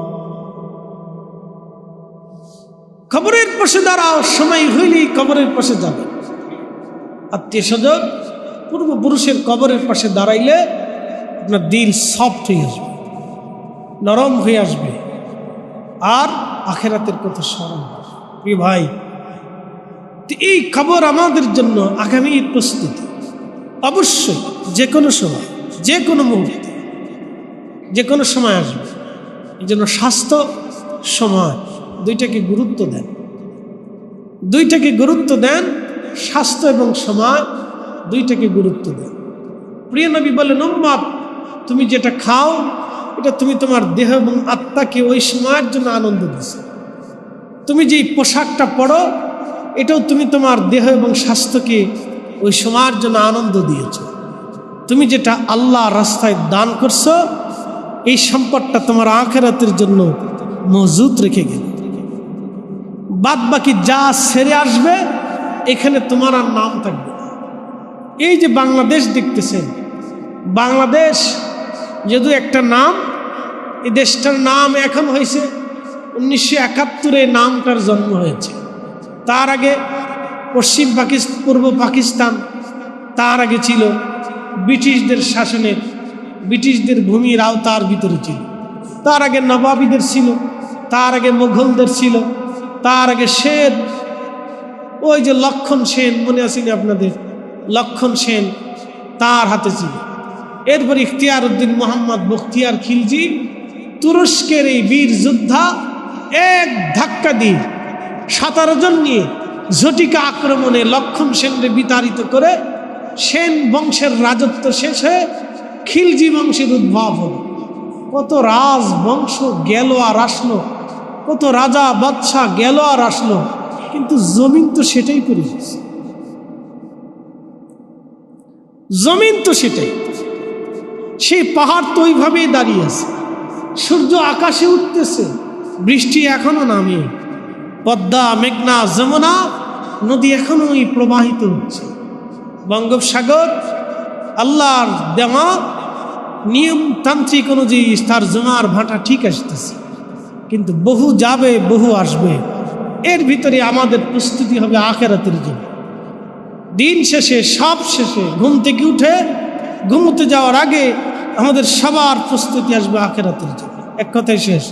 Speaker 1: কবরের পাশে দাঁড়াও। সময় হইলেই কবরের পাশে যাবে। আত্মীয় স্বজন, পূর্বপুরুষের কবরের পাশে দাঁড়াইলে আপনার দিল সফট হয়ে আসবে, নরম হয়ে আসবে, আর আখেরাতের কথা স্মরণ হবে। প্রিয় ভাই, এই খবর আমাদের জন্য আগামীর প্রস্তুতি। অবশ্যই যে কোনো সময়, যে কোনো মুহূর্তে, যে কোনো সময় আসবে। এই জন্য স্বাস্থ্য, সময় দুইটাকে গুরুত্ব দেন, দুইটাকে গুরুত্ব দেন। স্বাস্থ্য এবং সময় দুইটাকে গুরুত্ব দেন। প্রিয় নবী বলেন, উম্মত তুমি যেটা খাও এটা তুমি তোমার দেহ এবং আত্মাকে ওই সময়ের জন্য আনন্দ দিছো। তুমি যেই পোশাকটা পরো এটাও তুমি তোমার দেহ এবং স্বাস্থ্যকে ওই সময়ের জন্য আনন্দ দিয়েছ। তুমি যেটা আল্লাহ রাস্তায় দান করছো এই সম্পদটা তোমার আখিরাতের জন্য মজুদ রেখে গেল। বাদ বাকি যা ছেড়ে আসবে এখানে তোমার আর নাম থাকবে না। এই যে বাংলাদেশ দেখতেছেন, বাংলাদেশ যেহেতু একটা নাম, এই দেশটার নাম এখন হয়েছে 1971 নামটার জন্ম হয়েছে। তার আগে পশ্চিম পাকিস্তান, পূর্ব পাকিস্তান, তার আগে ছিল ব্রিটিশদের শাসনে, ব্রিটিশদের ভূমির আওতার ভিতরে ছিল। তার আগে নবাবীদের ছিল, তার আগে মুঘলদের ছিল, তার আগে সেন, ওই যে লক্ষণ সেন, মনে আসেনি আপনাদের? লক্ষণ সেন তার হাতে ছিল। এরপর ইখতিয়ার উদ্দিন মোহাম্মদ বখতিয়ার খিলজি, তুরস্কের এই বীর যোদ্ধা এক ধাক্কা দিয়ে 17 জন নিয়ে ঝটিকা আক্রমণে লক্ষণ সেনকে বিতাড়িত করে সেন বংশের রাজত্ব শেষে খিলজি বংশের উদ্ভব হল। কত রাজ বংশ গেল আর আসলো, কত রাজা বাদশাহ গেল আর আসলো, কিন্তু জমিন তো সেটাই করে গেছে। জমিন তো সেটাই, সেই পাহাড় তো ওইভাবেই দাঁড়িয়ে আছে, সূর্য আকাশে উঠতেছে, বৃষ্টি এখনো নামে, পদ্মা মেঘনা যমুনা নদী এখনোই প্রবাহিত হচ্ছে। বঙ্গোপসাগর আল্লাহর দেওয়া নিয়মতান্ত্রিক অনুযায়ী তার জমার ভাটা ঠিক আসতেছে, কিন্তু বহু যাবে বহু আসবে। এর ভিতরে আমাদের প্রস্তুতি হবে আখিরাতের জন্য। দিন শেষে, সব শেষে, ঘুম থেকে উঠে ঘুমোতে যাওয়ার আগে আমাদের সবার প্রস্তুতি আসবে আখিরাতের জন্য। এক কথায় শেষ।